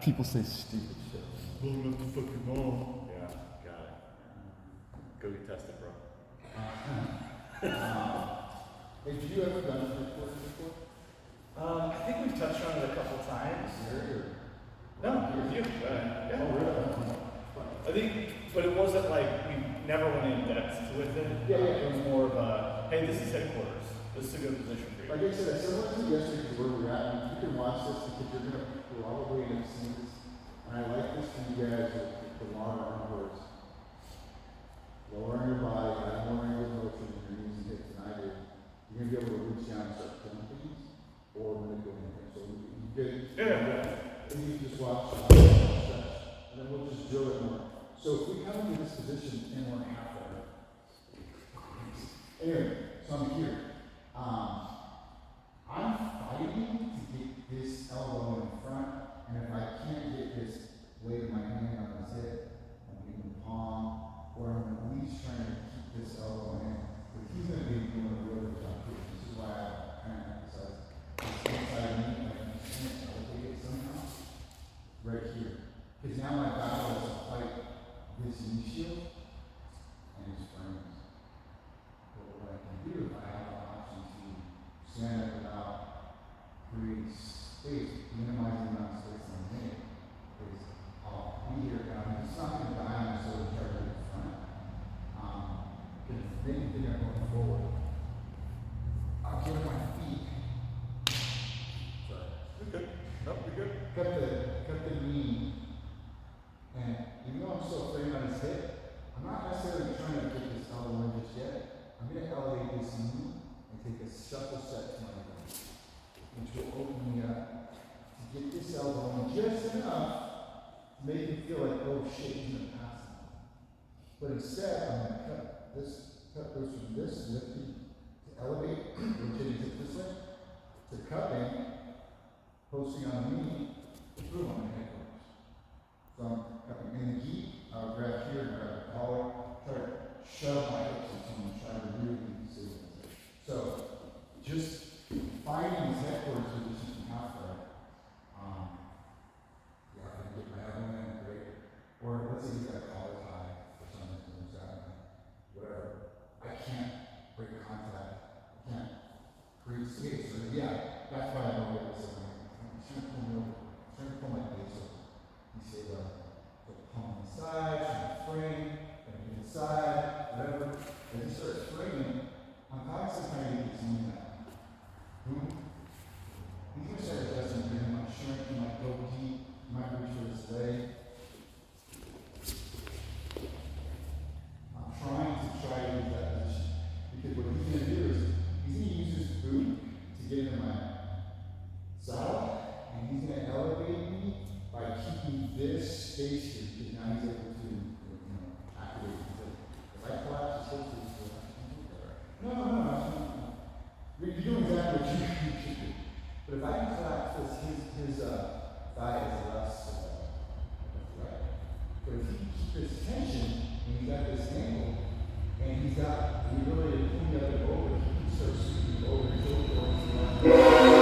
people say stupid shit. Blowing up the fucking mall. Yeah, got it. Go get tested, bro. Hey, have you ever done a recording before? I think we've touched on it a couple times. No, with you. Yeah. Oh, really? I think, but it wasn't like we never went in depth with it. Yeah. It was more of a, hey, this is headquarters. This is a good position for you. Like I said, similar to yesterday, where we're at, and you can watch this because you're going to probably end up seeing this. And I like this for you guys with the long arm words. Lowering your body, add more range of motion in your knees and hips than I do. You're going to be able to reach down and start killing things or manipulating things. So you get and you just watch, stretch, and then we'll just drill it more. So if we come into this position and we're halfway. Anyway, so I'm here. I'm fighting to get this elbow in front, and if I can't get this weight of my hand on his hip, I'm getting the palm, or I'm at least trying to keep this elbow in. But he's going to be doing a real good job here. This is why I kind of emphasize this inside knee, like I'm just going to elevate it somehow, right here. Because now my battle is to fight this knee shield and his frames. But what I can do if I have the option to stand up without creating space, minimizing the amount of space I'm in, is I'll be here, and I'm just not going to die on this little target in front. Because then you think I'm going forward. I'll get my feet. Sorry. You're good. Nope, you're good. Cut the knee. And even though I'm still framed on his hip, I'm not necessarily trying to get this elbow in just yet. I'm going to elevate this knee and take a shuffle set to my right, which will open me up to get this elbow in just enough to make me feel like, oh shit, he's going to pass me. But instead, I'm going to cut this from this lifting to elevate, rotating it this way, to cupping, posting on the knee, through on the headquarters. So I'm cupping in the gi, I'll grab here and grab the collar, try to shove my hips into him, try to really see it. So just finding these headquarters positions from halfway. I can get my elbow in, great. Or let's say he's got a collar tie for some reason, whatever. I can't break contact. I can't create space. So that's why I know what this is. I'm trying to pull me over. I'm trying to pull my base over. You say, so palm on the side, trying to frame, trying to get inside, whatever. As he starts framing, I'm constantly trying to get his knee back. Boom. He's going to start adjusting here. He might shrink, he might go deep, he might reach for his leg. I'm trying to use that position. Because what he's going to do is, he's going to use his boot to get into my saddle, and he's going to elevate me by keeping this space here, because now he's able to, activate his hip. If I collapse his hip, no. You're doing exactly what you should do. But if I can collapse his thigh is less right. But if he keeps this tension, and he's got this angle, and he's got the ability to pull me up and over, he can start sweeping over his shoulder.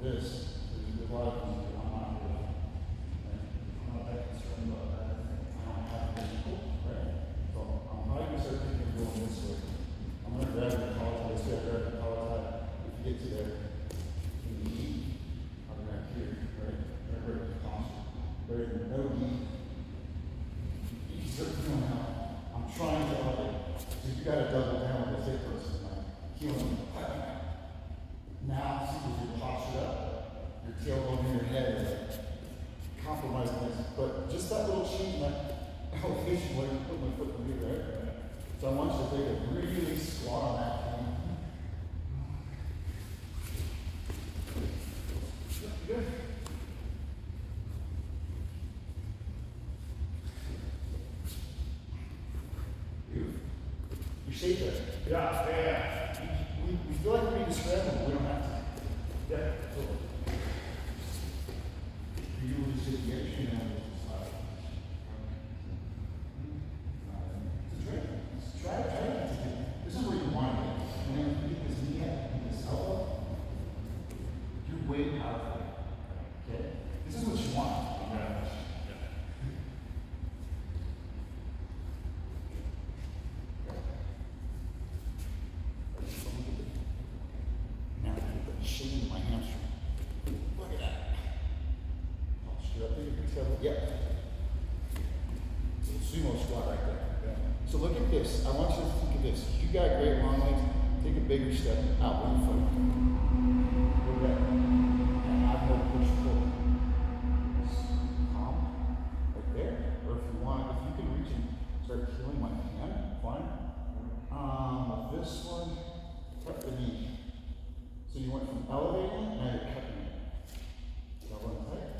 this, there's a lot of things that I'm not really, right? I'm not that concerned about that. I don't have an ankle, right? So I'm probably gonna start thinking of going this way. I'm gonna grab the collar, this way, grab the collar. If you get to there, in the knee, I'll grab here, right? Right the posture. There's no knee. You can start feeling how I'm trying to elevate. So you gotta double down with the hip thrust, like healing. Now, see if you're postured up, your tailbone in your head is like compromising this. But just that little change in that elevation where you put my foot in here, right? So I want you to take a really squat on that thing. Good. You shape it. Yeah. We feel like we need to scramble, but we don't have to. Yeah. Totally. You will just get the extra now. Try it. This is where you want it. And then you get this knee and this elbow. You're way powerful. Okay? This is what you want. Now shaking my hamstring. Look at that. I'll straight up there. Yep. Sumo squat right there. Yeah. So look at this. I want you to think of this. You got great long legs. Take a bigger step out with your foot. Look at that. And have no push pull. Calm. Right there. Or if you want, if you can reach and start feeling my hand, fine. This one, cut the knee. So you went from elevating, now you're cutting it. That one tight.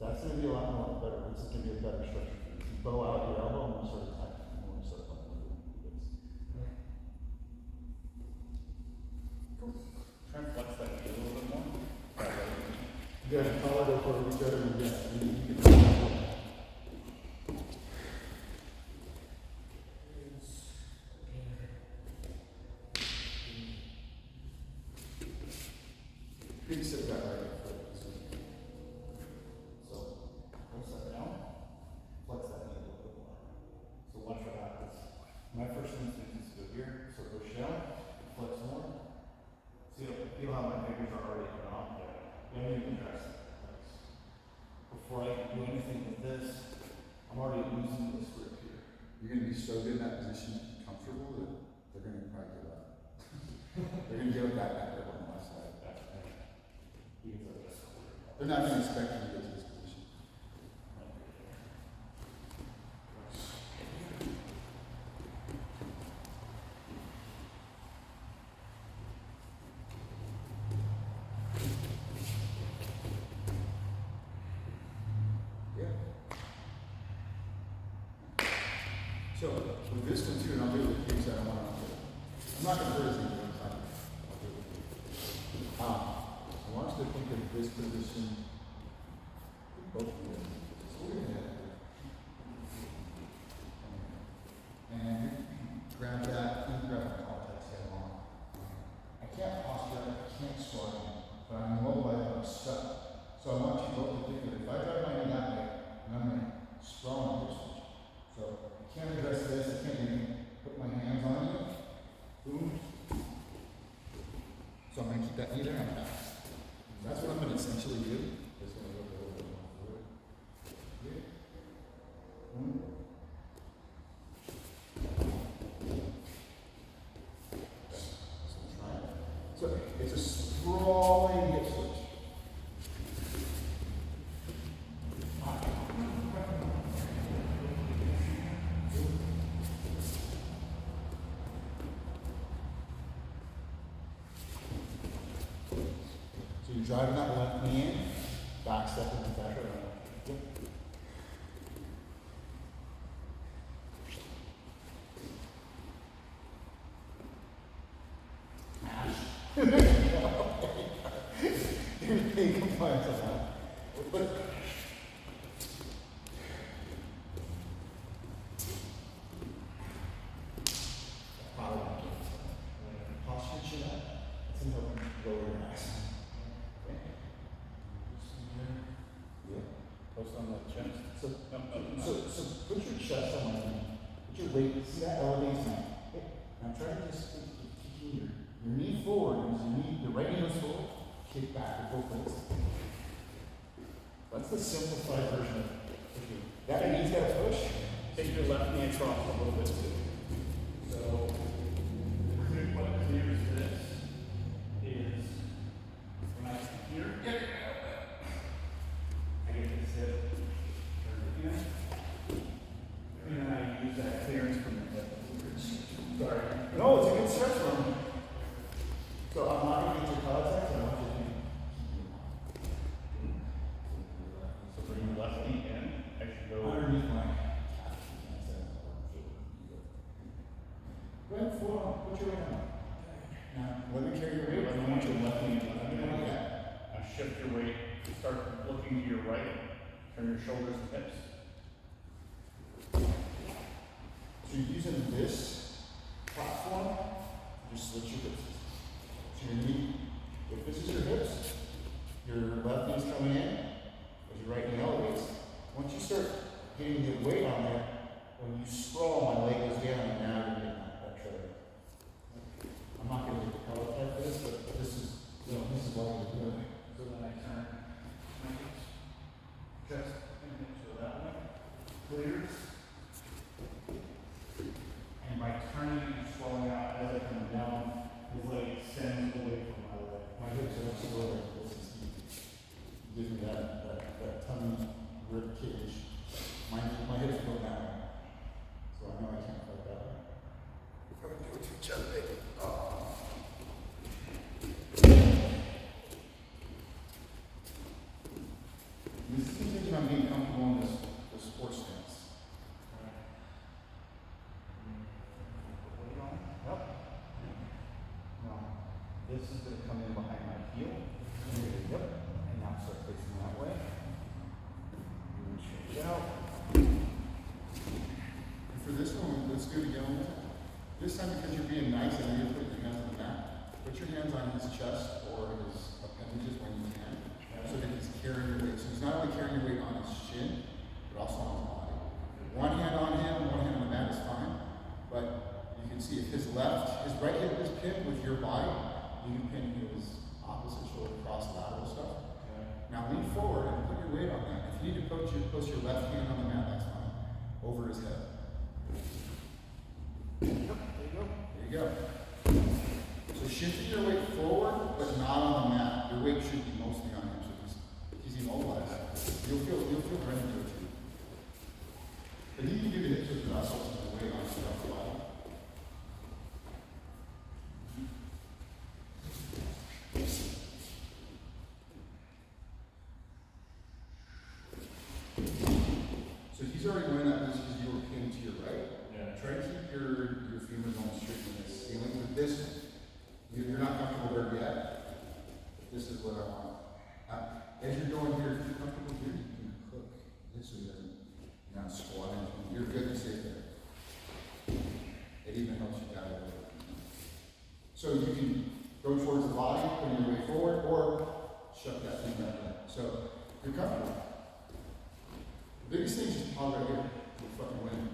That's going to be a lot more better. It's going to be a better structure for you. If you bow out your elbow, I'm going to start attacking. I'm going to start like this. Cool. Try and flex that knee a little bit more. You guys collar go for each other and get big sit that right foot. So press that down, flex that knee a little bit more. So watch what happens. My first instinct is to go here, so push down, flex more. Feel how my fingers are already coming off there. You haven't even addressed it. Before I can do anything with this, I'm already losing this grip here. You're gonna be so good in that position, comfortable, that they're gonna probably give up. They're gonna give up that grip on the left side. They're not gonna expect you to get to this position. Yeah. So with this one too, and I'll do it with you because I don't want to do it. I'm not gonna hurt his knee one time. I'll do it with you. I want you to think of this position. Both of you. So we're gonna and grab that, and grab my context head on. I can't posture, I can't squat, but I'm immobilized, I'm stuck. So I want you both to think of it. If I drive my knee that way, and I'm gonna sprawl and switch. So I can't address this, I can't even put my hands on you. Boom. So I'm gonna keep that knee there, I'm back. That's what I'm gonna essentially do. Just gonna look a little bit more forward. Yeah. Boom. So it's a sprawling hip switch. So you're driving that left knee in, back step in the back around. Yep. Everything compliance on that. But posture chin up. It's gonna help you lower your ass. like chest. So, No, so put your chest on my knee. Put your weight, see that elevates my hip. And I'm trying to just keep your knee forward, and your right knee goes forward, kick back with both legs. That's the simplified version of it. That knee's got to push. Take your left knee across a little bit too. So, what clears this is when I come here, I get this hip turned again, and then I use that clearance from the hip. Sorry. No, it's a good stretch for me. So I'm not going to get your contact, and I want you to So bring your left knee in as you go. underneath my calf. Go ahead, full on. Put your weight on. Now, let me carry your weight. I don't want your left knee. Let me know that. Now shift your weight, start looking to your right, turn your shoulders and hips. So you're using this platform, just switch your hips. So your knee, if this is your hips, your left knee's coming in, as your right knee elevates. Once you start getting the weight on there, when you sprawl, my leg goes down, and now you're getting that trailer. I'm not going to get the color type for this, but this is what we're doing. So then I turn my hips, chest, and hips go that way. Clears. And by turning and swelling out as I come down, his leg extends away from my leg. My hips are still like this is gives me that tummy rib cage. My hips go down. So I know I can't fight that way. I'm gonna do it to each other, baby. This is contingent on being comfortable in this sports stance. Yep. Now, this is going to come in behind my heel. Yep. And now start facing that way. And stretch out. And for this one, let's do it again. This time, because you're being nice and you're putting your hands on the mat, put your hands on his chest or his appendages when you can, so that he's carrying your weight. So he's not only carrying your weight on his shin, but also on his body. One hand on him, one hand on the mat is fine, but you can see if his right hip is pinned with your body, you can pin his opposite shoulder across lateral stuff. Now lean forward and put your weight on that. If you need to post your left hand on the mat, that's fine. Over his head. Yep. There you go. There you go. So shifting your weight forward, but not on the mat. Your weight should be mostly on him, so he's immobilized. You'll feel ready to do it too. But you can do the hips with your muscles and the weight on your body. So he's already wearing that because you were pinned to your right. Yeah. Try to keep your femurs on straight in the ceiling with this. You're not comfortable there yet. This is what I want. As you're going here, if you're comfortable here, you can hook this so he doesn't not squat into. You're good to stay there. It even helps you down a little bit. So you can go towards the body, putting your weight forward, or shut that thing right there. So you're comfortable. The biggest thing is just pause right here. We're fucking winning.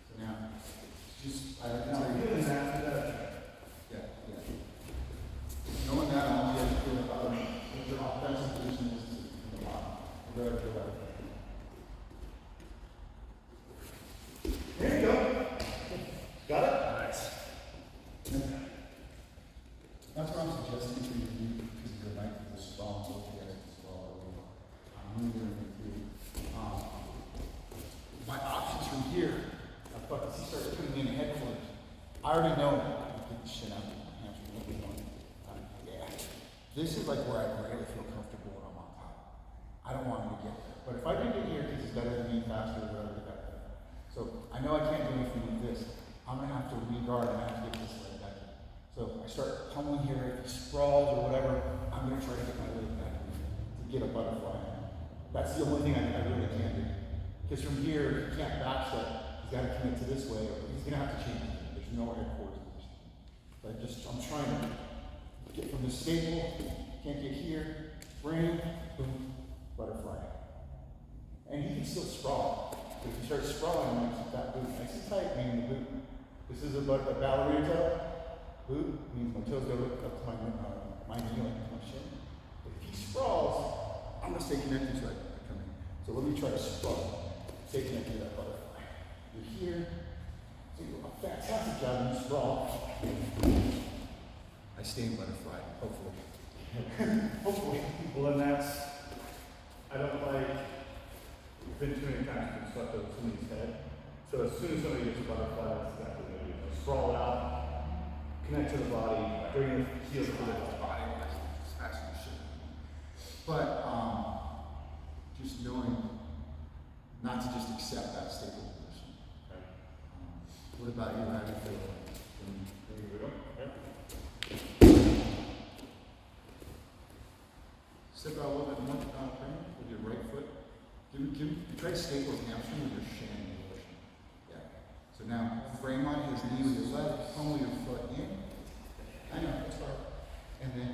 So now, just, I can tell you. Yeah. Knowing that, all you have to feel about what your offensive position is in the bottom. Right. There you go. Got it? Nice. That's what I'm suggesting for you to do, because you're like the strong, both you guys as well. I'm really going to do. My options from here, I fucking start putting me in a head flinch. I already know I can get the shit out of my hands from looking on. Yeah. This is like where I really feel comfortable when I'm on top. I don't want him to get there. But if I can get here because he's better than me, faster, or whatever, he's better. So I know I can't do anything with this. I'm going to have to re-guard and I have to get this leg back in. So I start pummeling here. If he sprawls or whatever, I'm going to try to get my leg back in to get a butterfly. That's the only thing I really can't do. Because from here, he can't backstep. He's got to commit to this way, or he's going to have to change it. There's no other course. But I'm trying to get from the stable, can't get here, spring, boom, butterfly. And you can still sprawl. If you start sprawling, you keep that boot nice and tight, meaning the boot. This is a ballerina toe. Boot means my toes go up to my knee, like my shin. If he sprawls, I'm gonna stay connected to it. So let me try to sprawl. Stay connected to that butterfly. You're here. So you do a fantastic job in sprawl. I stay in butterfly, hopefully. Hopefully. Well, then that's, I don't like, been too many times been swept over somebody's head. So as soon as somebody gets a butterfly, that's exactly what they do. They sprawl out, connect to the body, bring the heels to the body. As fast as you should. But just knowing not to just accept that staple position. Okay. What about you? How do you feel? There we go. Okay. Step out a little bit more, with your right foot. Try to staple his hamstring with your shin motion. Yeah. So now, frame on his knee with your left, pummel your foot in. I know, it's hard. And then,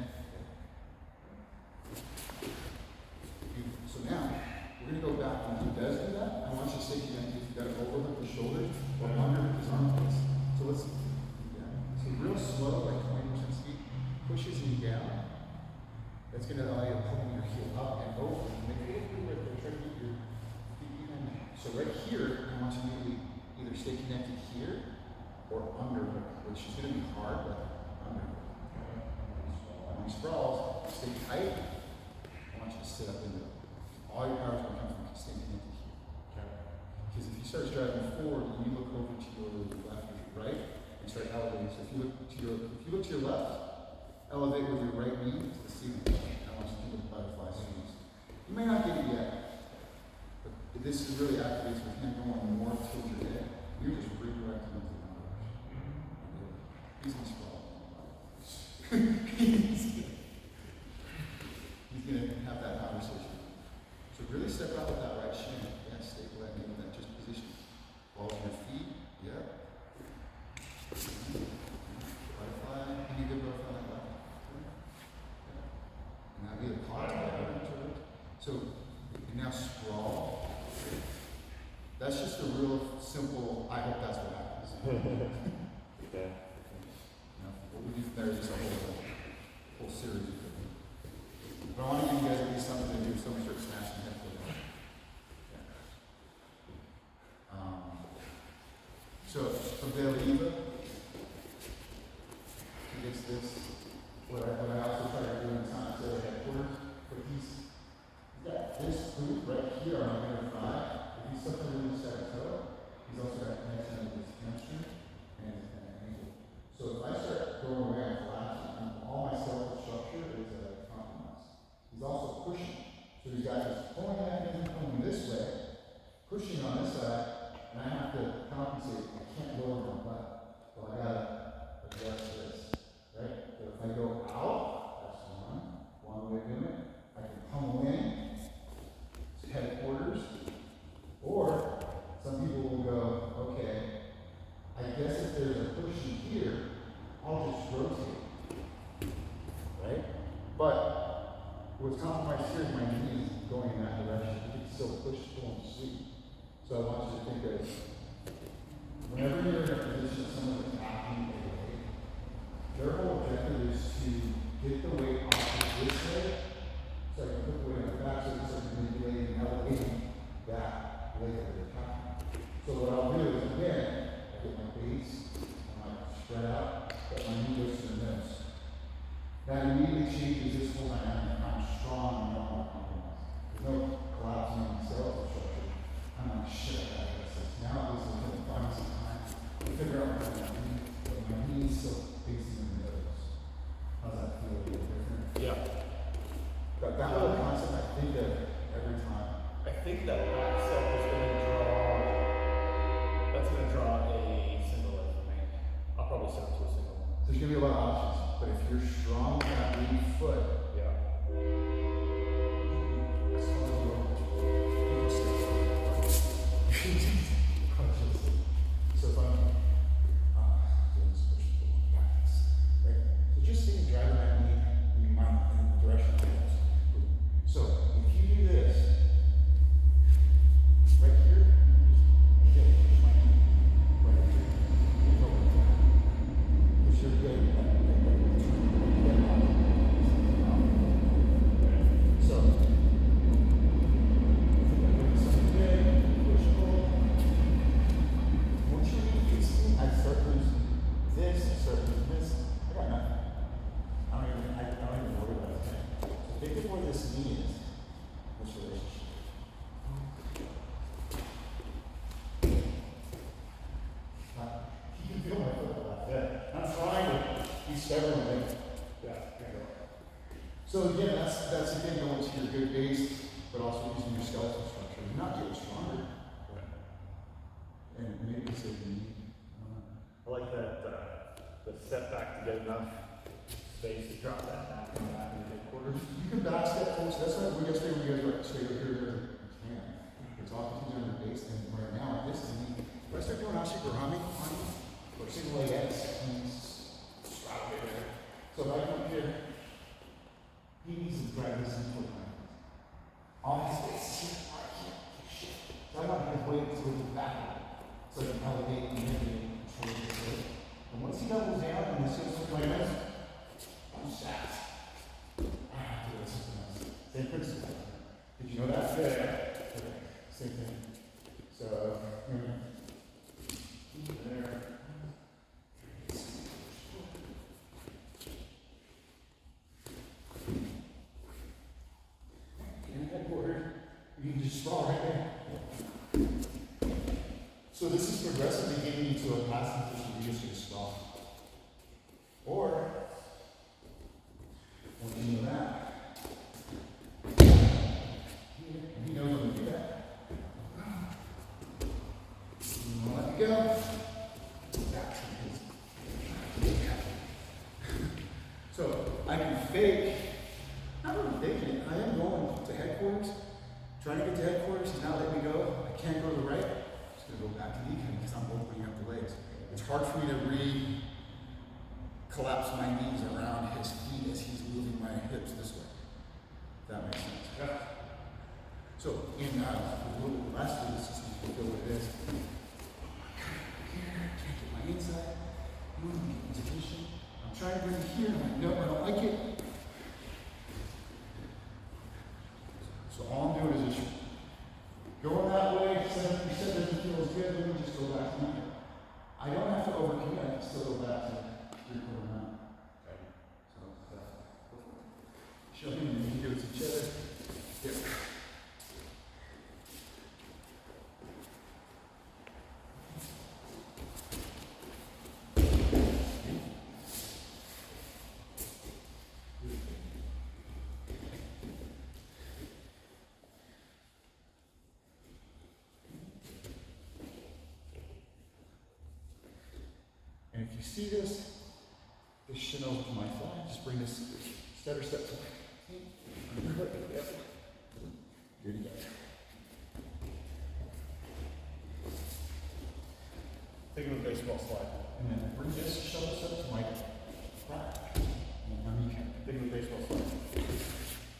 so now, we're going to go back. When he does do that, I want you to stay connected. You've got to overlook the shoulders or under his armpits. So let's do that. So real slow, like 20% speed, push his knee down. That's going to allow you to pull your heel up and over. Make it a little bit right there. Try to keep your feet behind you. So right here, I want you to either stay connected here or under, which is going to be hard, but under. When he sprawls, stay tight. I want you to sit up in the. All your power is going to come from staying connected here. Because if you start driving forward and you look over to your left or your right, and start elevating. So if you look to your left, elevate with your right knee to the ceiling. I want you to do the butterfly swings. You may not get it yet, but this is really activates with him going more towards your head. You're just redirecting him to the other direction. He's going to sprawl. He's going to have that conversation. So really step out with that right shin. Yeah, staple that knee with that just position. Balls on your feet. Yeah. Butterfly. Any good butterfly like that? And now either contact or so you now sprawl. That's just a real simple, I hope that's what happens. Okay. Now, what we do from there is just a whole series of things. But I want to give you guys at least something to do if somebody starts smashing head for them. So from Veliva, he gets this. What I also try to do in San Jose headquarters, but he's got this boot right here on the inner thigh. If he's such a really set toe, he's also got connection with his hamstring and ankle. So if I start going away and collapsing, all my skeletal structure is compromised. He's also pushing. So he's got this pulling mechanism coming this way, pushing on this side, and I have to compensate. I can't lower my butt. So I gotta adjust this. Right? So if I go out, that's one way of doing it. I can pummel in to headquarters, or some people will go, okay, I guess if there's a push in here, I'll just rotate. Right? But what's compromised here is my knee is going in that direction. You can still push, pull, and sweep. So I want you to think that whenever you're in a position of someone's attacking a weight, their whole objective is to get the weight off of this leg, so I can put the weight on the back, so it's manipulating and elevating that leg that they're attacking. So what I'll do is, again, I get my base, and I spread out, but my knee goes to the nose. That immediately changes this whole dynamic. I'm strong and not compromised. There's no collapsing in the skeletal structure. I'm like, shit, I gotta fix this. Now at least I'm going to find some time to figure out what I'm doing, but my knee's still facing the nose. How's that feel? A little different? Yeah. But that whole concept, I think of every time. I think that back step is going to draw. That's going to draw a single leg for me. I'll probably set up to a single one. There's going to be a lot of options, but if you're strong with that lead foot, Yeah. so if I'm doing this push pull back, right? So just think driving that knee in the direction of the So, something big, push pull. Once you reach these, I start losing this, I start losing this. I got nothing. I don't even worry about it. So think of where this knee is, this relationship. You can feel my foot like that. I'm trying to be stubborn with it. Yeah, there you go. So again, that's again going to your good base, but also using your skeletal structure. You're not getting stronger. Right. And maybe it's a knee. I like that, the step back to get enough space to drop that back and back into the quarters. You can back step forward. So that's why we guys say when you guys are straight up here, you can. It's all continuing on the base, and right now, this is me. If I start doing Ashigarami on you, or single leg X, stop it there. So if I come here, he needs to drag this in for my on his face here. I can't shit. So I want his weight to go back. So I can elevate and maybe control his weight. And once he doubles down and this goes like this, I'm stacked. I have to do something else. Same principle. Did you know that? Yeah. Okay. Same thing. So, There. in headquarters, you can just sprawl right there. So this is progressively getting you to a passing position where you're just going to sprawl. Or, when you know that, he knows when to do that. You want to let me go? Back to his. So I can fake. Not really faking it. I am going to headquarters, trying to get to headquarters, and now let me go. I can't go to the right. I'm just going to go back to decon because I'm opening up the legs. It's hard for me to collapse my knees around his feet as he's moving my hips this way. If that makes sense. Yeah. So in last week, this is feel what it is. Here, can't get my inside. I'm in position. I'm trying to bring it here. I'm like, no, I don't like it. So all I'm doing is just going that way. 70% doesn't feel as good. Let me just go back to my. I don't have to overcommit. I can still go back to 3/4 mount. So show me and we can do it to each other. Yep. And if you see this shin over to my thigh, just bring this stutter step to my feet. Yep. Good to go. Think of a baseball slide. And then bring this shoulder step to my back. And my kneecap. Think of a baseball slide.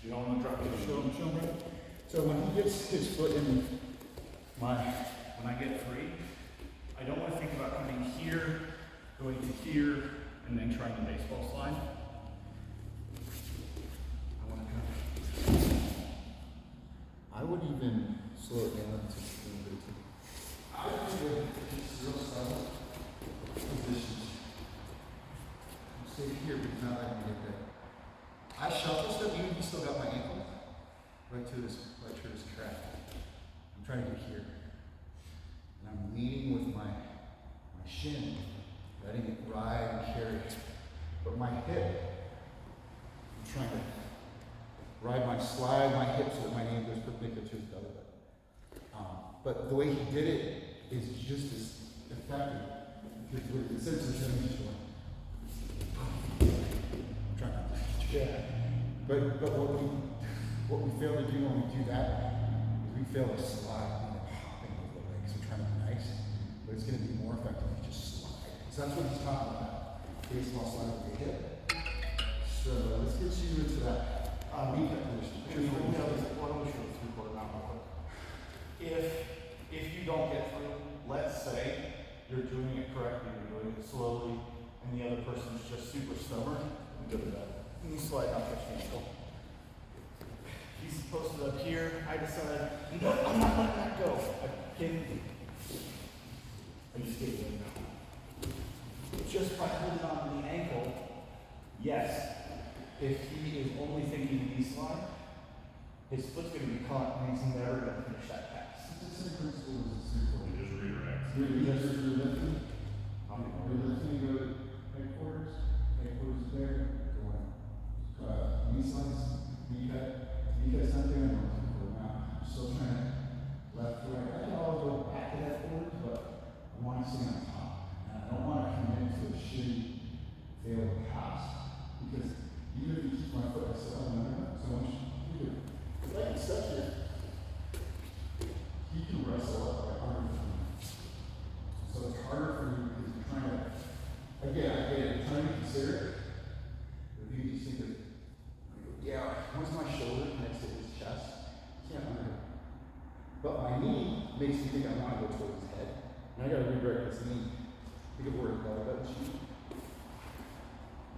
You don't want to drop it. Show him, right? So when he gets his foot in my, When I get free, I don't want to think about coming here, going to here, and then trying the baseball slide. I would even slow it down to a little bit too. I would do it real subtle positions. Stay here, but not let me get there. I shuffle step, even if you still got my ankle, right to his track. I'm trying to get here. And I'm leading with my shin, letting it ride and carry. But my hip, I'm trying to ride my hip so that my knee goes perpendicular to his belly button. But the way he did it is just as effective. Because with the sense of I'm trying to. Yeah. But what we fail to do when we do that is we fail to slide, hopping over the legs. We're trying to be nice, but it's going to be more effective if you just slide. So that's what he's talking about. Baseball slide with your hip. So let's get you into that kneecap position. Why don't we show the 3/4 mount real quick? If you don't get through, let's say you're doing it correctly, you're doing it slowly, and the other person's just super stubborn, we go to that. Knee slide, not touch the ankle. He's posted up here. I decide, no, I'm not letting that go. I pin. I just get it now. Just by holding on to the ankle, yes. If he is only thinking knee slide, his foot's going to be caught and he's never going to finish that pass. It's the same principle as the super. You just redirect. You're lifting, you go to headquarters is there, knee slides, knee cut's not there, I'm looking for it now. I'm still trying to left, right, I can always go back to headquarters, but I want to stay on top. And I don't want to commit to a shitty failed pass, because even if you keep my foot, I still have another, so much, if I can step here, he can wrestle up like 100 feet. So it's harder for you because you're trying to, again, I get it, you're trying to consider it. But if you just think of, yeah, once my shoulder connects to his chest, I can't under it. But my knee makes me think I want to go towards his head. And I gotta redirect his knee. Think of where his belly button should be.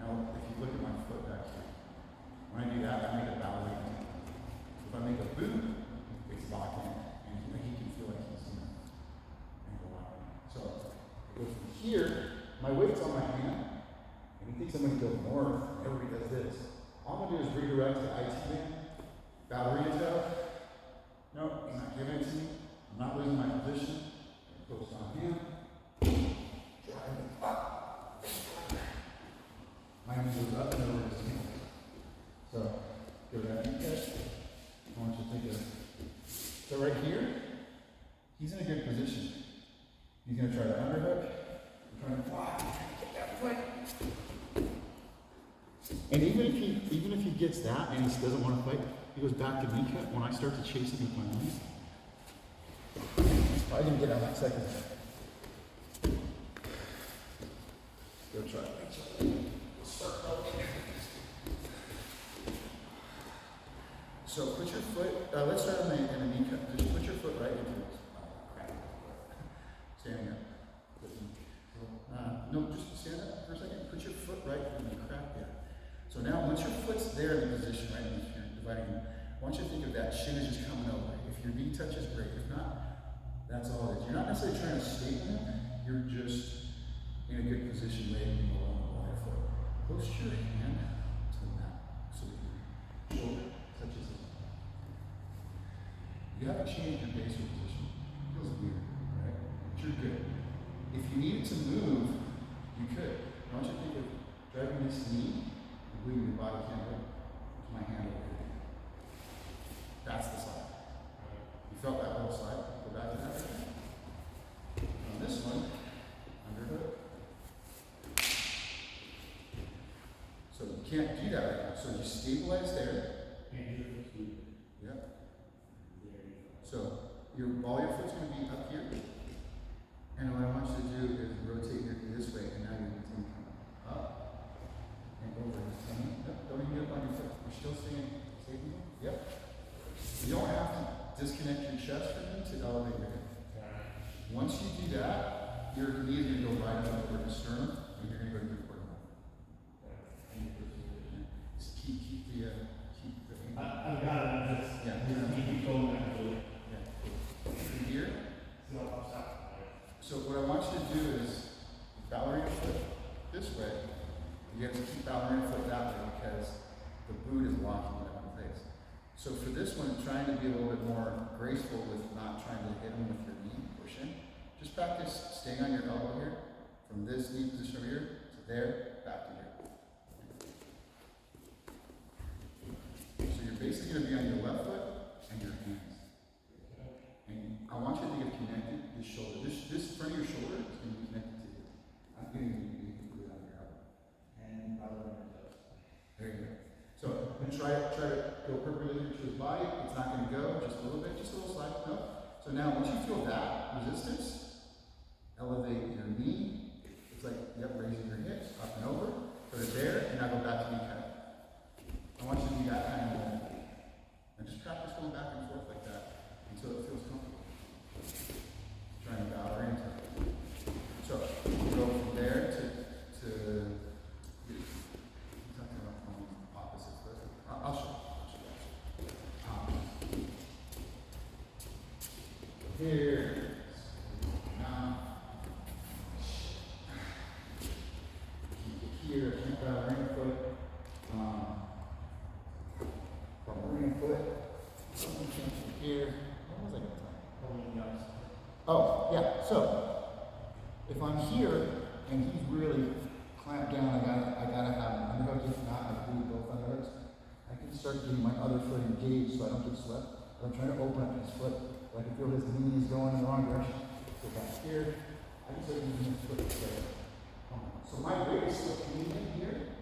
Now, if you look at my foot back here, when I do that, I make a ballerina. If I make a boot, it's locked in. And he can feel like he's in ankle lock. So, I go from here, my weight's on my hand, and he thinks I'm gonna go north, everybody does this. All I'm gonna do is redirect the IT band, ballerina toe. No, he's not giving it to me. I'm not losing my position. Focus on him. Drive it up. My knee goes up and over his hand. So, go to that knee catch. I want you to think of it. So right here, he's in a good position. He's going to try to underhook. I'm trying to kick that foot. And even if he gets that and he doesn't want to fight, he goes back to knee cut. When I start to chase him with my knees, I didn't get on that second. Go try it. So put your foot, let's start in a knee cut. Just put your foot right into this. Crap. Standing up. No, just stand up for a second. Put your foot right in the crack there. So now once your foot's there in the position, right, and you're dividing, I want you to think of that shin is just coming over. If your knee touches, great. If not, that's all it is. You're not necessarily trying to staple it. You're just in a good position, laying along the water foot. Post your hand to the mat so that your shoulder touches it. You haven't changed your basic position. It feels weird, right? But you're good. If you needed to move, you could. I want you to think of driving this knee and moving your body can't go to my hand over here. That's the slide. You felt that little slide? Go back to that right now. On this one, underhook. So you can't do that right now. So you stabilize there. Yep. So all your foot's going to be up here. And what I want you to do is rotate your knee this way, and now your knee's going to come up and over his tummy. Nope, don't even get up on your foot. You're still staying stable. Yep. You don't have to disconnect your chest from you to elevate your hip. Once you do that, your knee is going to go right up over the sternum, and you're going to go to your quarterback. Just keep the ankle. I've got it. I'm just, Yeah. keep going back to it. Yeah. From here. No, I'll stop. So what I want you to do is ballerina foot this way. You have to keep ballerina foot that way because the boot is locking it up in place. So for this one, trying to be a little bit more graceful with not trying to hit them with your knee, push in. Just practice staying on your elbow here, from this knee position over here to there, back to here. So you're basically going to be on your left foot and your hands. And I want you to think of connected this shoulder. This front of your shoulder is going to be connected to you. I'm going to put it on your elbow. And ballerina toes. There you go. So try to go perpendicular to his body. It's not going to go just a little bit, just a little slide. No. So now once you feel that resistance, elevate your knee. It's like, yep, raising your hips up and over. Put it there, and now go back to knee cut. I want you to do that kind of movement. And just practice going back and forth like that until it feels comfortable. Trying to ballerina. So go from there to start getting my other foot engaged so I don't get swept. But I'm trying to open up his foot. I can feel his knee is going in the wrong direction. Go back here. I can start using his foot to start. So my weight is still coming in here.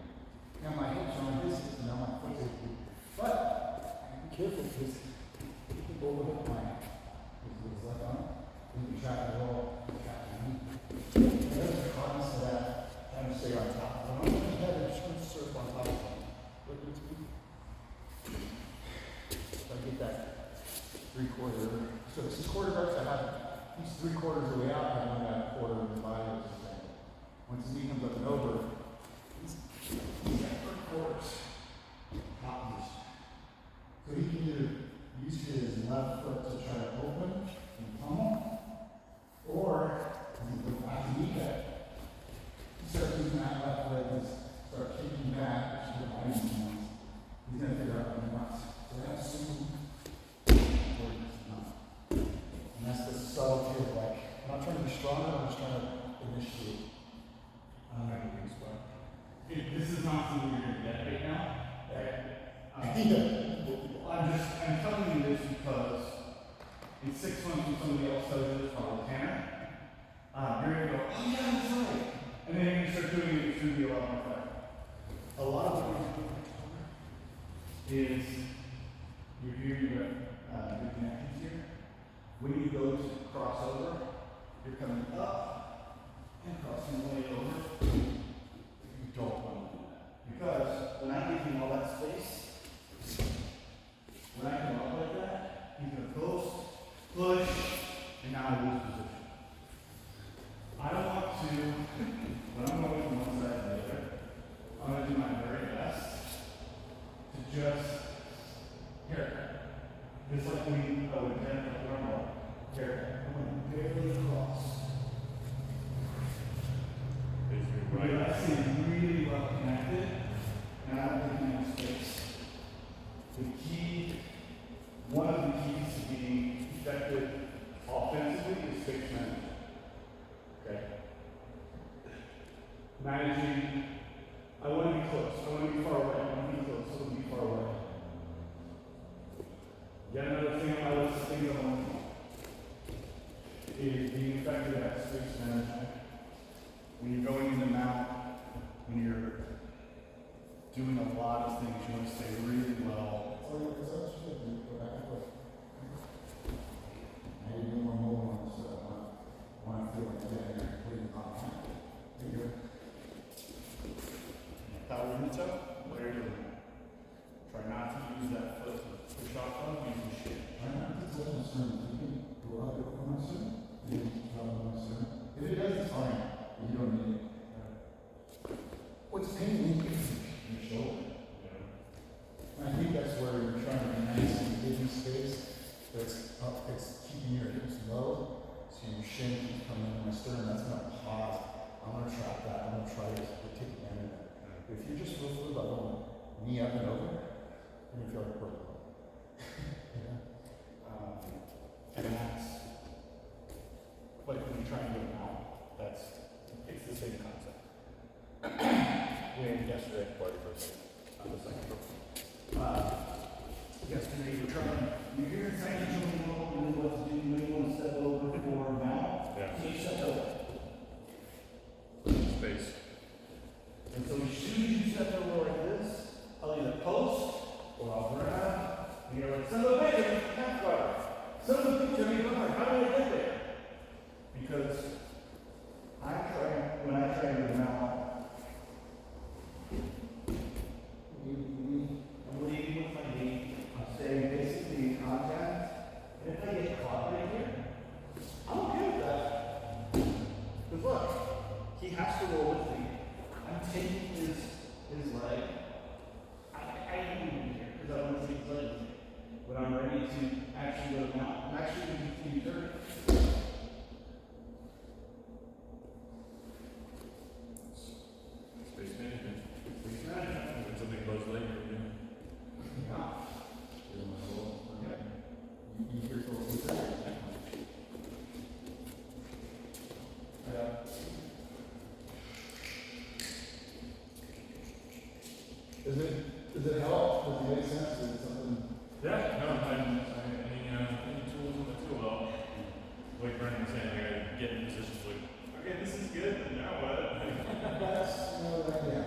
Now my hips are on his hips, and now my foot is here. But be careful because you can overhook my his left arm. You can trap it all. Trap your knee. There's a harness to that. Trying to stay on top. When I'm going to head, I'm just going to surf on top of it. Look at me. If I get that 3/4. So this is quarter reps. I have he's 3/4 of the way out, and I only got a quarter of his body. Once his knee comes up and over, he's at 3/4 top position. So he can either use his left foot to try to open and pummel, or he can go back to knee cut. Start using that left leg to start kicking back, which is what I use once. He's going to figure out what he wants. So that's super. And that's the subtlety of like, I'm not trying to be stronger, I'm just trying to initiate. This is not something you're going to get right now. I'm telling you this because in 6 months when somebody else tells you this, probably Tanner, you're going to go, oh yeah, that's right. And then you start doing it, it's going to be a lot more fun. A lot of it is, you're here, you have good connections here. When you go to cross over, you're coming up and crossing the way over. You don't want to do that. Because when I give him all that space, when I come up like that, he's going to post, push, and now I lose position. I want to, when I'm going from one side to the other, I'm going to do my very best to just haircut. Just like I would bend up the arm haircut. I'm going to barely cross. Right. I see really well connected, and I don't think enough space. The key, one of the keys to being effective offensively is space management. Okay? Managing, I want to be close, I want to be far away, I want to be close, I want to be far away. Yet another thing on my list of things I want to do is being effective at space management. When you're going in the mount, when you're doing a lot of things, you want to stay really well. I need to be more mobile on this stuff. When I feel like getting there, putting it on time. There you go. Power units up, what are you doing? Try not to use that foot to push off of, use the shit. Try not to touch my sternum. You can go out on my sternum. You can go out on my sternum. If it does, it's fine. You don't need it. What's paining me is your shoulder. And I think that's where you're trying to be nice and giving space, but it's up, it's keeping your hips low, so your shin keeps coming into my sternum. That's gonna pause. I'm gonna trap that. I'm gonna try to take advantage of that. But if you're just real level, knee up and over, you're gonna feel like purple. And that's, like when you try and do it now, it's the same concept. We had yesterday at the party for a second. Yesterday you were trying, you're here trying to jump over and what to do, you want to step over for now. Yeah. So you step over. Space. And so as soon as you step over like this, I'll either post or I'll grab, and you're like, son of a bitch, I need a half guard. Son of a bitch, I need a guard. How do I get there? Because when I try to mount, I'm leading with my knee, I'm staying basically in contact, and if I get caught right here, I'm okay with that. Because look, he has to roll with me. I'm taking his leg. I don't even care because I want to take his leg with me. When I'm ready to actually go down, I'm actually going to continue turning. Space management. Space management. When something goes late, you know. Yeah. You hear folks say that? Is it Does it help? Does it make sense? Is it something? Yeah, no, any tools in the tool belt. Like Brendan was saying, I gotta get in positions like, okay, this is good, and now what? That's, yeah.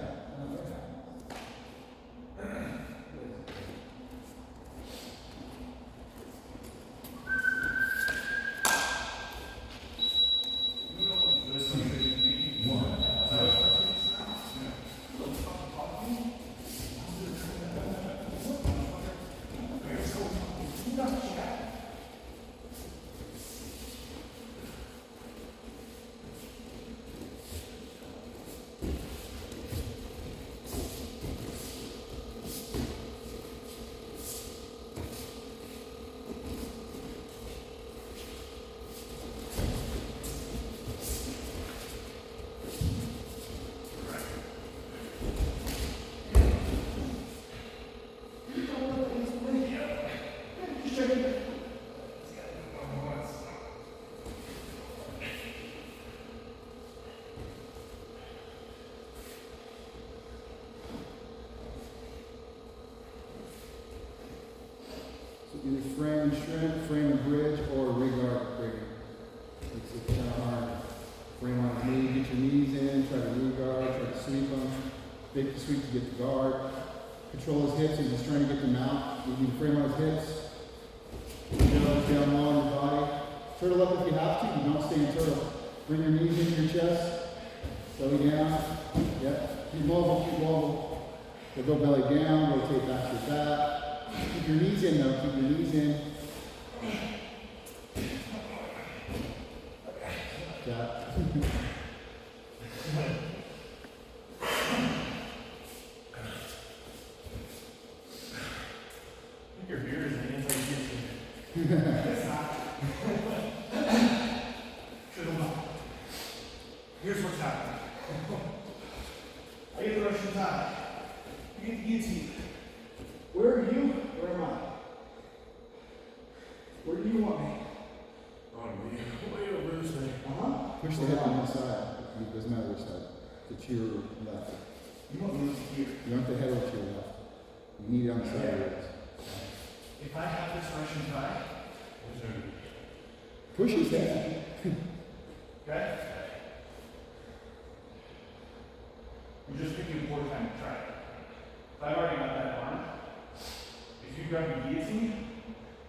Either frame and shrimp, frame and bridge, or regard breaker. It's kind of hard. Frame on his knee, get your knees in, try to regard, try to sweep them. Big sweep to get the guard. Control his hips, he's just trying to get them out. You can frame on his hips. Turtle down low on your body. Turtle up if you have to, you don't stay in turtle. Bring your knees into your chest. Belly down. Yep. Keep mobile, keep mobile. Then go belly down, rotate back to your back. Keep your knees in though, keep your knees in. Yeah. Your beard is an anti-Egyptian. It's not. Should have not. Here's what's happening. I get the Russian tie. You get the guillotine. Where are you? Where am I? Where do you want me? Oh, man. Way over this way. Push the hip on one side. It doesn't matter which side. To your left. You want me here. You want the head over to your left. You need it on the side of your legs. If I have this Russian tie, Push his head. okay? You just pick the important time to try it. If I've already got that arm, if you grab the guillotine,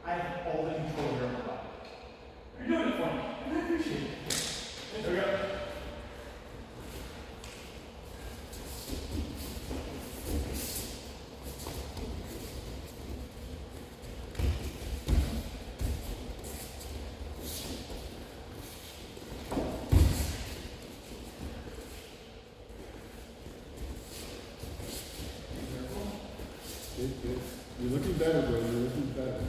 I have all the control over your body. You're doing it for me, and I appreciate it. There we go. Good. You're looking better, bro. You're looking better.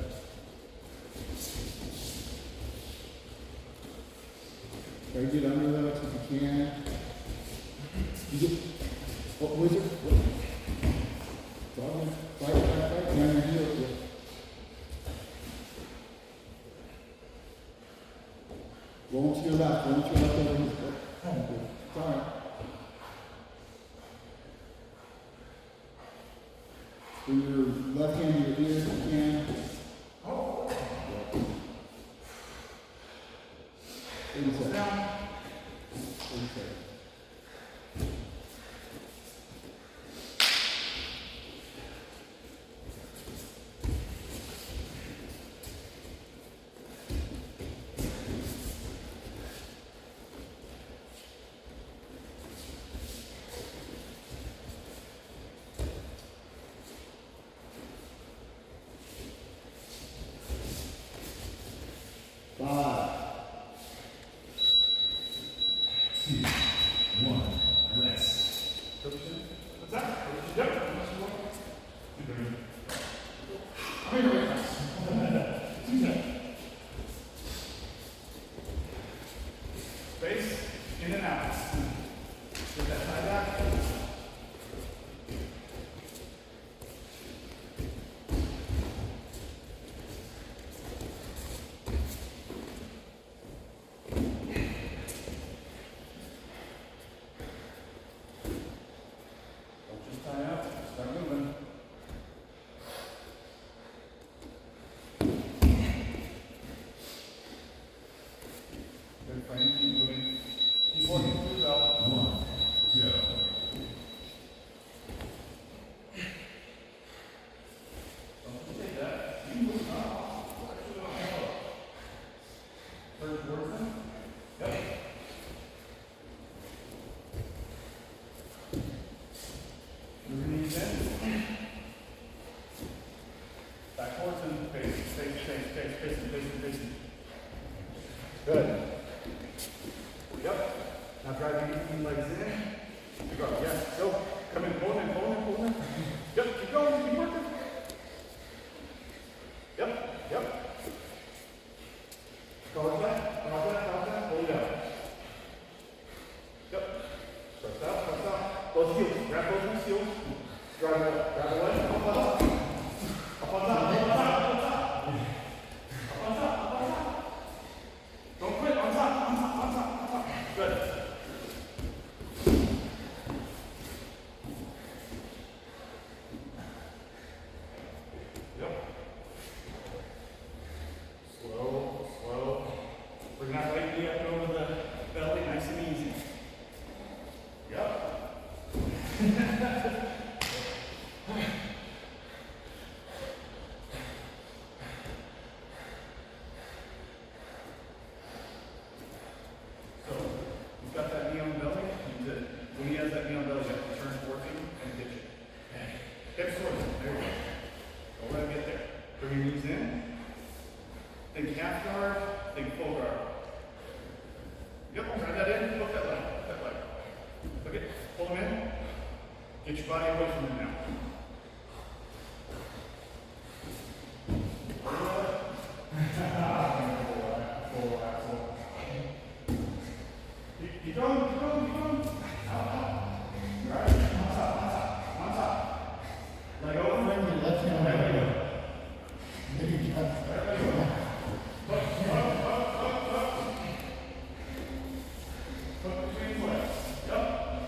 Try to get under those if you can. You get, what was it? Dog, fight. Down your heel. Yeah. Roll to your left over his foot. It's all right. Bring your left hand to your ear if you can. Oh. 80 seconds. Down. 80 seconds. Five. 6. Move your knees in. Backwards and face. Good. Yep. Now drive your legs in. You go. Yes. Go. Come in. Pull in. Yep. Keep going. Keep working. Yep. Go that. Pull it down. Yep. Press out. Both heels. Grab both heels. Grab the leg. Up on top. Don't quit. On top. Good. Yep. Slow. Bring that right knee up over the belly, nice and easy. Yep. So, you've got that knee on the belly. When he has that knee on the belly, you have to turn towards him and ditch it. Hips towards him. There you go. Don't let him get there. Bring your knees in. Think half guard, think full guard. Yep, try that in. Look that leg. Look it. Pull him in. Get your body away from him now. Full axle. Keep going. Out. Right. On top. Leg over. Bring your left hand There you over. go. There you go. There you go. Up. Put between legs. Yep.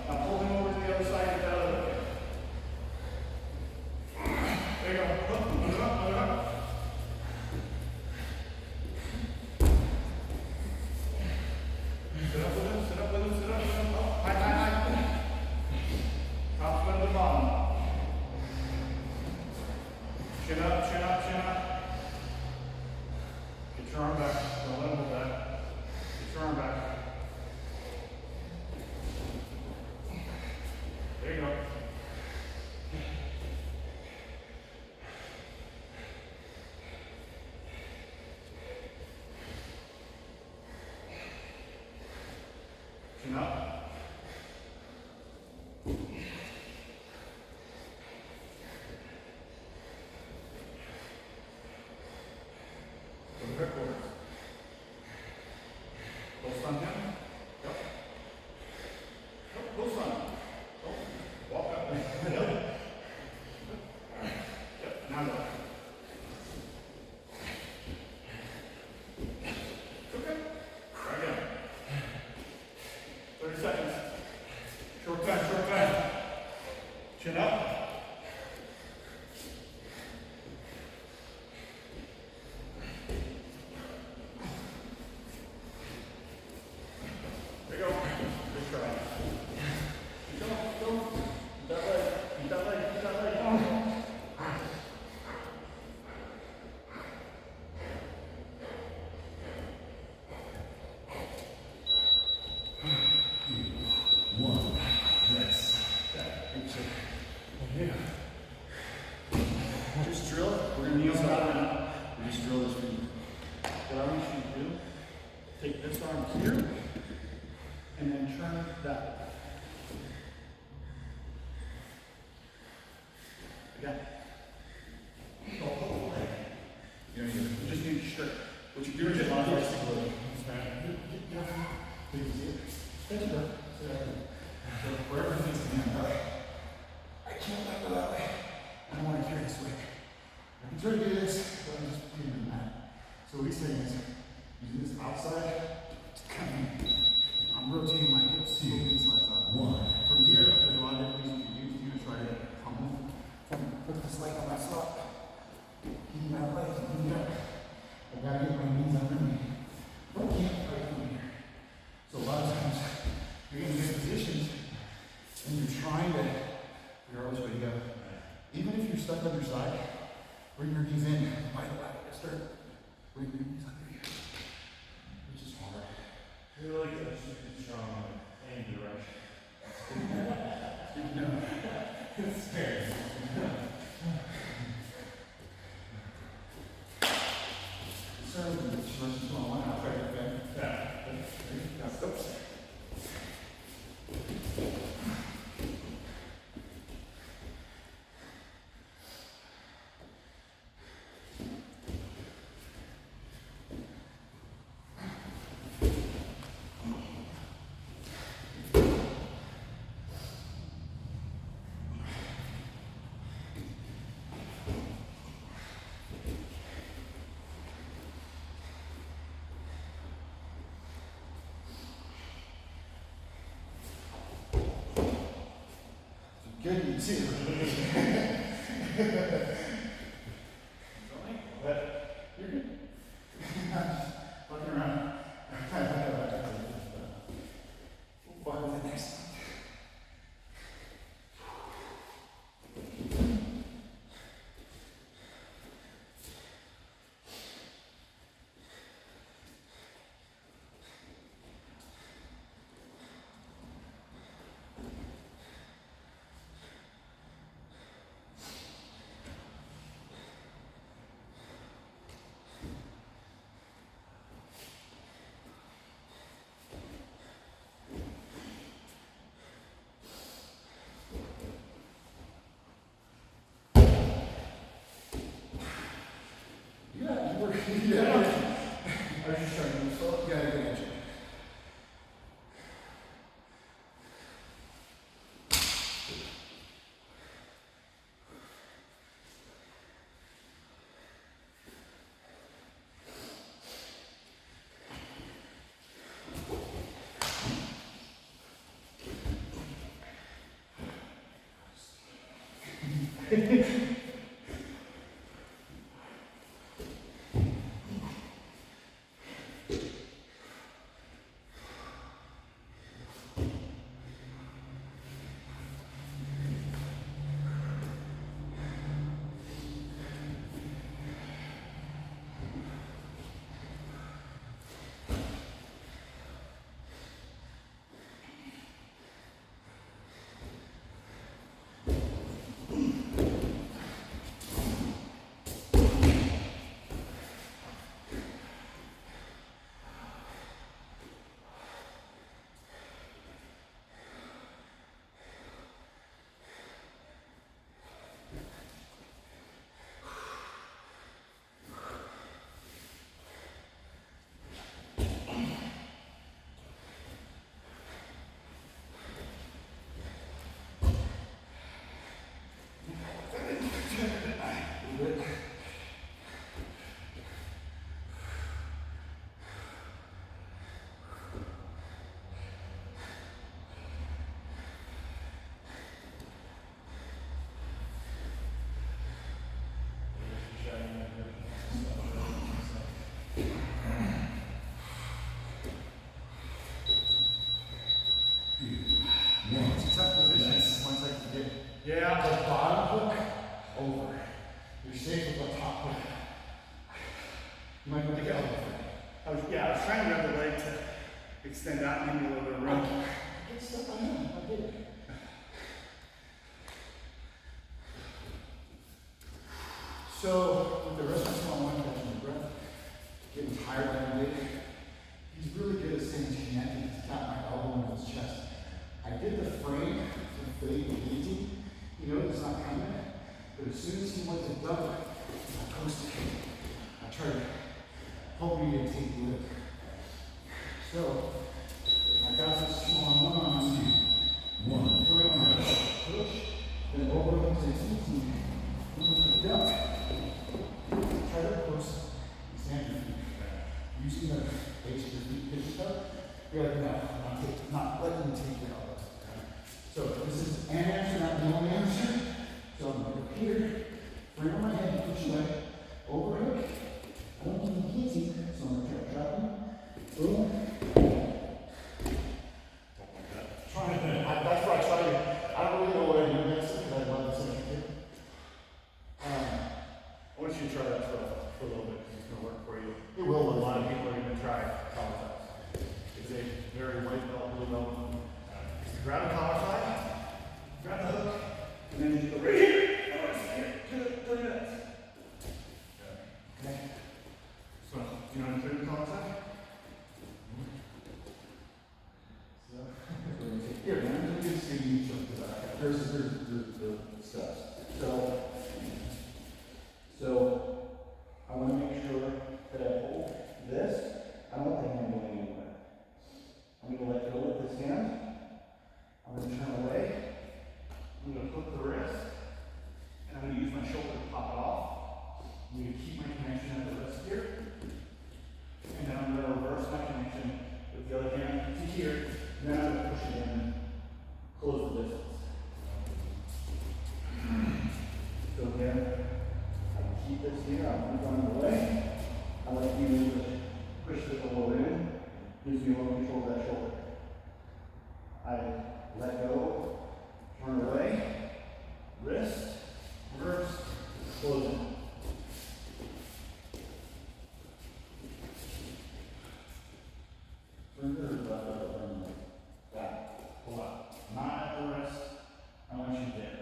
Now pull him over to the other side and out of it. There you go. Up. Sit up with him. Up. High. Top foot to the bottom. Chin up. Get your arm back. Don't let him hold that. Get your arm back. There you go. Chin up. Go to hip quarters. Post on him. Yep. Post on him. Walk up. Yep. Now go. Okay. Try again. 30 seconds. Short time. Chin up. There you go. Good try. Go. Keep that leg. Just drill it. We're going to kneel down now. We just drill this for you. What I want you to do, take this arm here, and then turn that way. Again. You just need to straight. What you do is just line this. So wherever it needs to be, I can't let go that way. I don't want to carry this weight. I can try to do this, but I'm just doing that. So what he's saying is, using this outside, I'm rotating my hips, moving slides up. From here, there's a lot of different things you can use. You try to come put this leg on my slot. Keep my legs, I gotta get my knees under me. I can't fight from here. So a lot of times, you're in good positions, and you're trying to figure out which way to go. Even if you're stuck on your side, bring your knees in, by the way, start bring your knees under you. Which is hard. You're like a super strong any direction. It's scary. So, let's go on, I'll try to defend. Yeah. Oops. Good, you too. But you're good. Fucking around. We'll fuck with it next time. Yeah, you were, yeah. I was just trying to move slow. Yeah, good answer. Yeah, it's a tough position. Once I can get Yeah. the bottom hook over, you're safe with the top hook. You might want to get out of it. I was trying to grab the leg to extend out and give me a little bit of room. Get stuff on him. I get it. So, with the rest of the small one, catching your breath, getting tired than I did, he's really good at staying connected. He's got my elbow in his chest. I did the frame to fade the easy. You know it's not coming. But as soon as he went to double, I coasted. I tried to hope he didn't take the lift. So, I got this small one, frame, push, then overhooks and easy. Move the dump. Try to close, stand your feet. Using the base of your feet, pitch up. You're like, no, not letting you take your elbows. So this is an answer, not the only answer. So I'm going to here, bring on my head, push away, overhook. I don't think he hits you, so I'm going to drop him. Boom. That's where I try to. I don't really know what I do next because I love this energy. I'm going away. I like you to push the elbow in, gives me a little control of that shoulder. I let go, turn away, wrist, reverse, close in. Further or left, Back, pull up. Not at the wrist. I want you there.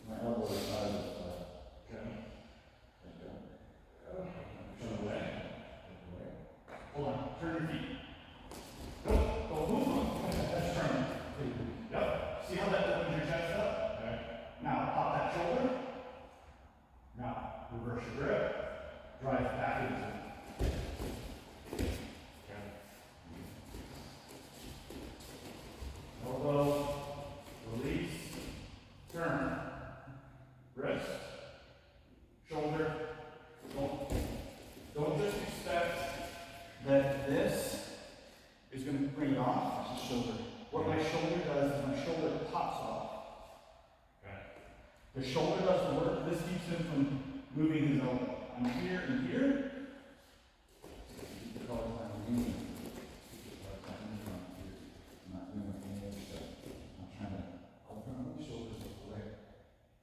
my elbow is out of the, Okay. Turn away. Hold on. Turn your feet. Nope. Go move. That's turning. Yep. See how that opens your chest up? Okay. Now pop that shoulder. Now reverse your grip. Drive back into it. Elbow, release, turn, wrist, shoulder. Don't just expect that this is going to bring it off the shoulder. What my shoulder does is my shoulder pops off. Okay. The shoulder does the work. This keeps him from moving his elbow. I'm here and here.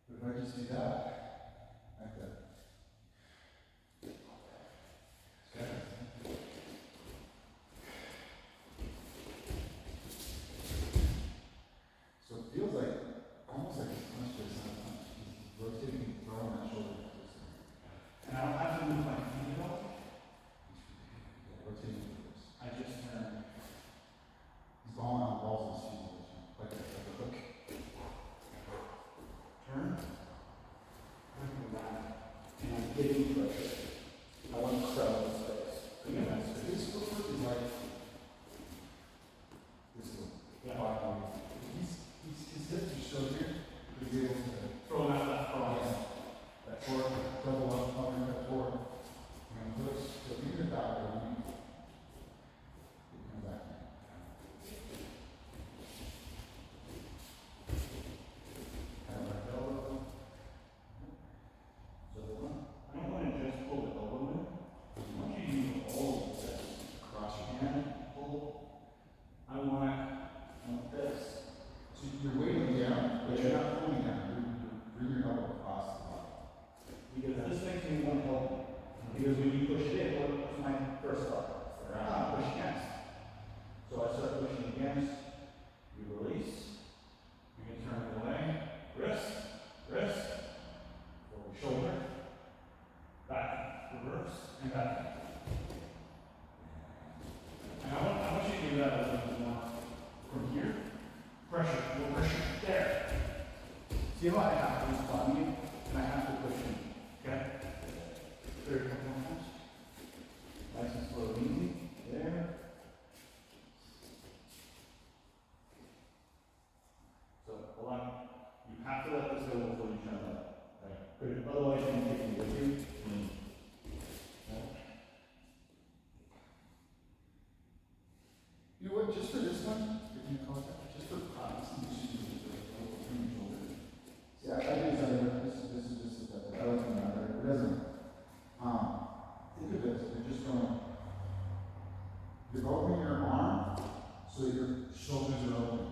If I just do that, like that. So it feels like, almost like a punch, but it's not a punch. He's rotating, throwing that shoulder. And I don't have to move my feet at all. Rotating reverse. I just turn. He's balling on balls and feet, like a hook. Turn. I'm going back. And I'm getting pressure. I want to crowd this space. Yeah, his footwork is like this one. Yeah. His hips are still here. He's able to Throw him out that cross. that forward, double up, that forward. And hooks. So if you get that way, you come back. Kind of like elbow. So the one. I don't want to just pull the elbow in. I want you to use all of this. Cross your hand. And pull. I want this. So you're weighting down, but you're not pulling down. You're bringing your elbow across the body. Because this makes me want to help. Because when you push it in, what's my first thought? Push against. So I start pushing against. You release. You can turn it away. Wrist. Wrist. Forward shoulder. Back. Reverse. And back. And I want you to do that a little bit more. From here. Pressure. More pressure. There. See how I have to respond to you? And I have to push in. Okay? Third couple more times. Nice and slow and easy. There. So, hold on. You have to let this go before you jump up. Okay? Good. Otherwise, you're going to take it with you. You know what, just for this one, if you call it that, just for practice, you should use the elbow between your shoulders. See, I do something, this is that, I like it better, it doesn't, think of this, you're just going, you're opening your arm, so that your shoulders are open.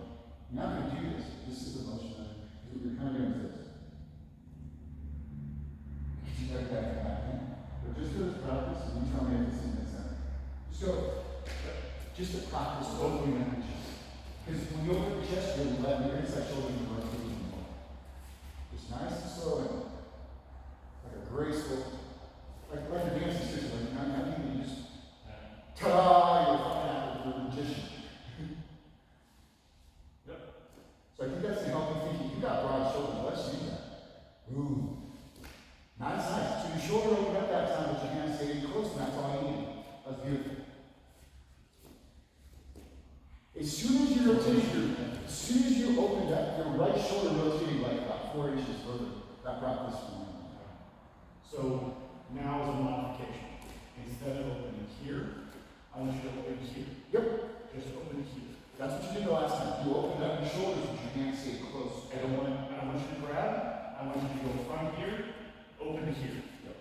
You're not gonna do this is the motion of, you're kind of doing this. You got that back in, but just for this practice, you tell me if this makes sense. Just go. Just to practice opening that chest. Because when you open the chest, your inside shoulders are rotating more. Just nice and slow and like a graceful, like a dancing system. Like not even just ta-da, you're fucking out with a magician. Yep. So I think that's the healthy thinking. You got broad shoulders, let's use that. Ooh. Nice. So your shoulder opened up that time, but your hands stayed close, and that's all you need. That's beautiful. As soon as you rotate as soon as you opened up, your right shoulder rotated like about 4 inches further. That brought this one. So, now is a modification. Instead of opening here, I want you to open here. Yep. Just open here. That's what you did the last time. You opened up your shoulders, but your hands stayed close. I want you to grab. I want you to go from here, open to here. Yep.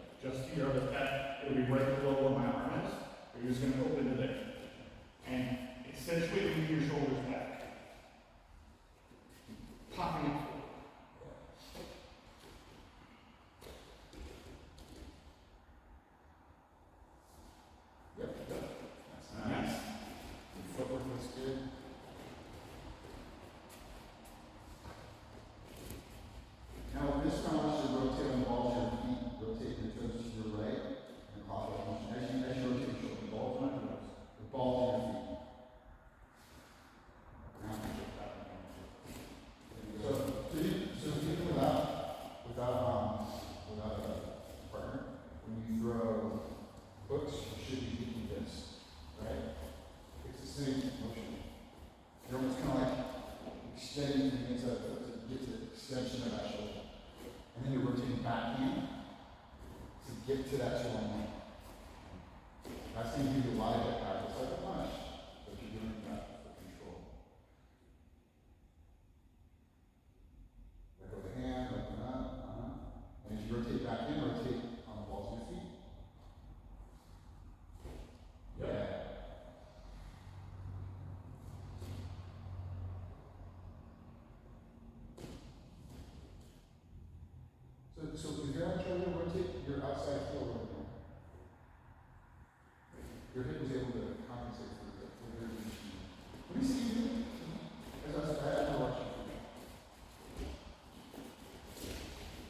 just kind of wants you to rotate on the balls of your feet, rotate your toes to your right, and clockwise motion. As you rotate your shoulder, the balls on your toes, the balls of your feet. So even without a partner, when you throw hooks, you should be thinking this, right? It's the same motion. You're almost kind of like extending your hands up to get to the extension of that shoulder. And then you're rotating back in to get to that shoulder line. That's going to give you a lot of that power. It's like a punch, but you're doing that for control. Let go of the hand, open up, And as you rotate back in, rotate on the balls of your feet. Yeah. So if you're not trying to rotate your outside heel right now, your hip was able to compensate for your machine. What do you see you doing? I have to watch you.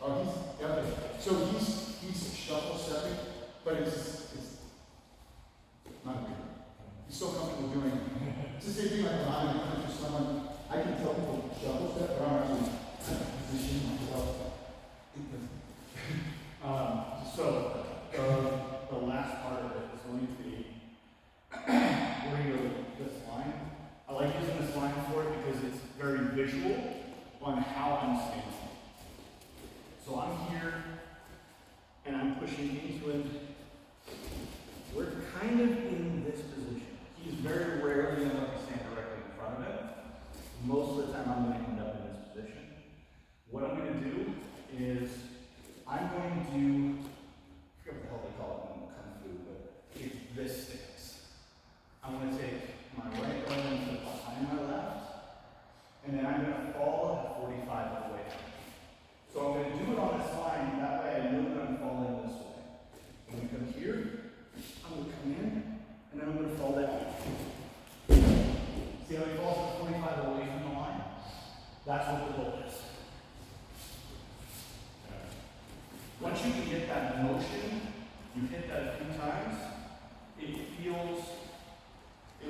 Oh, so he's shuffle stepping, but it's not weird. He's still comfortable doing it. It's the same thing like when I'm in front of someone, I can tell people shuffle step, but I'm actually positioning myself. The last part of it is going to be, we're going to go to this line. I like using this line for it because it's very visual on how I'm standing. So I'm here, and I'm pushing into it. We're kind of in this position. He's very rarely going to let me stand directly in front of him. Most of the time I'm going to end up in this position. What I'm going to do is, I'm going to, I forget what the hell they call it in Kung Fu, but it's this stance. I'm going to take my right leg and put it behind my left, and then I'm going to fall at 45 of the way down. So I'm going to do it on this line, that way I know that I'm falling this way. I'm going to come here, I'm going to come in, and then I'm going to fall down. See how he falls at 45 away from the line? That's what the goal is. Once you can get that motion, you hit that a few times, it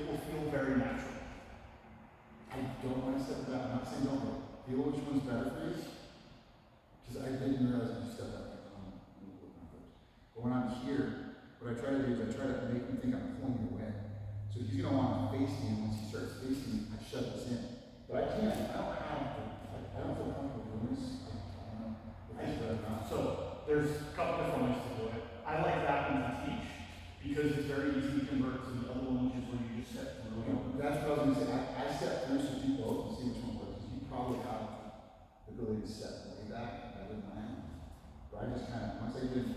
will feel very natural. I don't want to step back. I'm not saying don't, but feel which one's better for you. Because I didn't realize you step back. But when I'm here, what I try to do is I try to make him think I'm pulling him away. So he's going to want to face me, and once he starts facing me, I shove this in. But I can't. I don't feel comfortable doing this. I don't know. So there's a couple different ways to do it. I like that one to teach because it's very easy to convert to the other one, which is where you just step through. That's what I was going to say. I step through so you both and see which one works. You probably have the ability to step way back better than I am. But I just kind of, once I get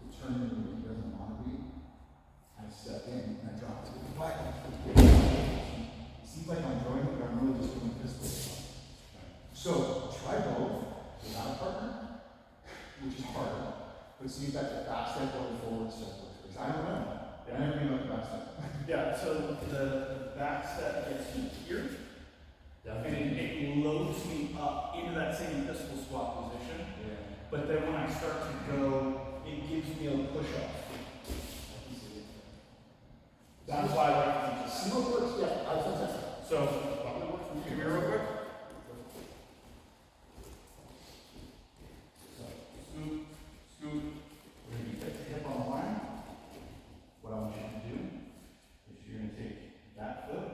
determined where he doesn't want to be, I step in and I drop it. It seems like I'm throwing it, but I'm really just doing this way. So try both without a partner, which is harder. But see if that the back step or the forward step works. Because I don't know. I never knew about the back step. Yeah, so the back step gets me here, and it loads me up into that same pistol squat position. Yeah. But then when I start to go, it gives me a push up. That's why I like to teach this. Single works, yeah. I was saying. So, come here real quick. Scoop, scoop. We're going to get the hip on the line. What I want you to do is you're going to take that foot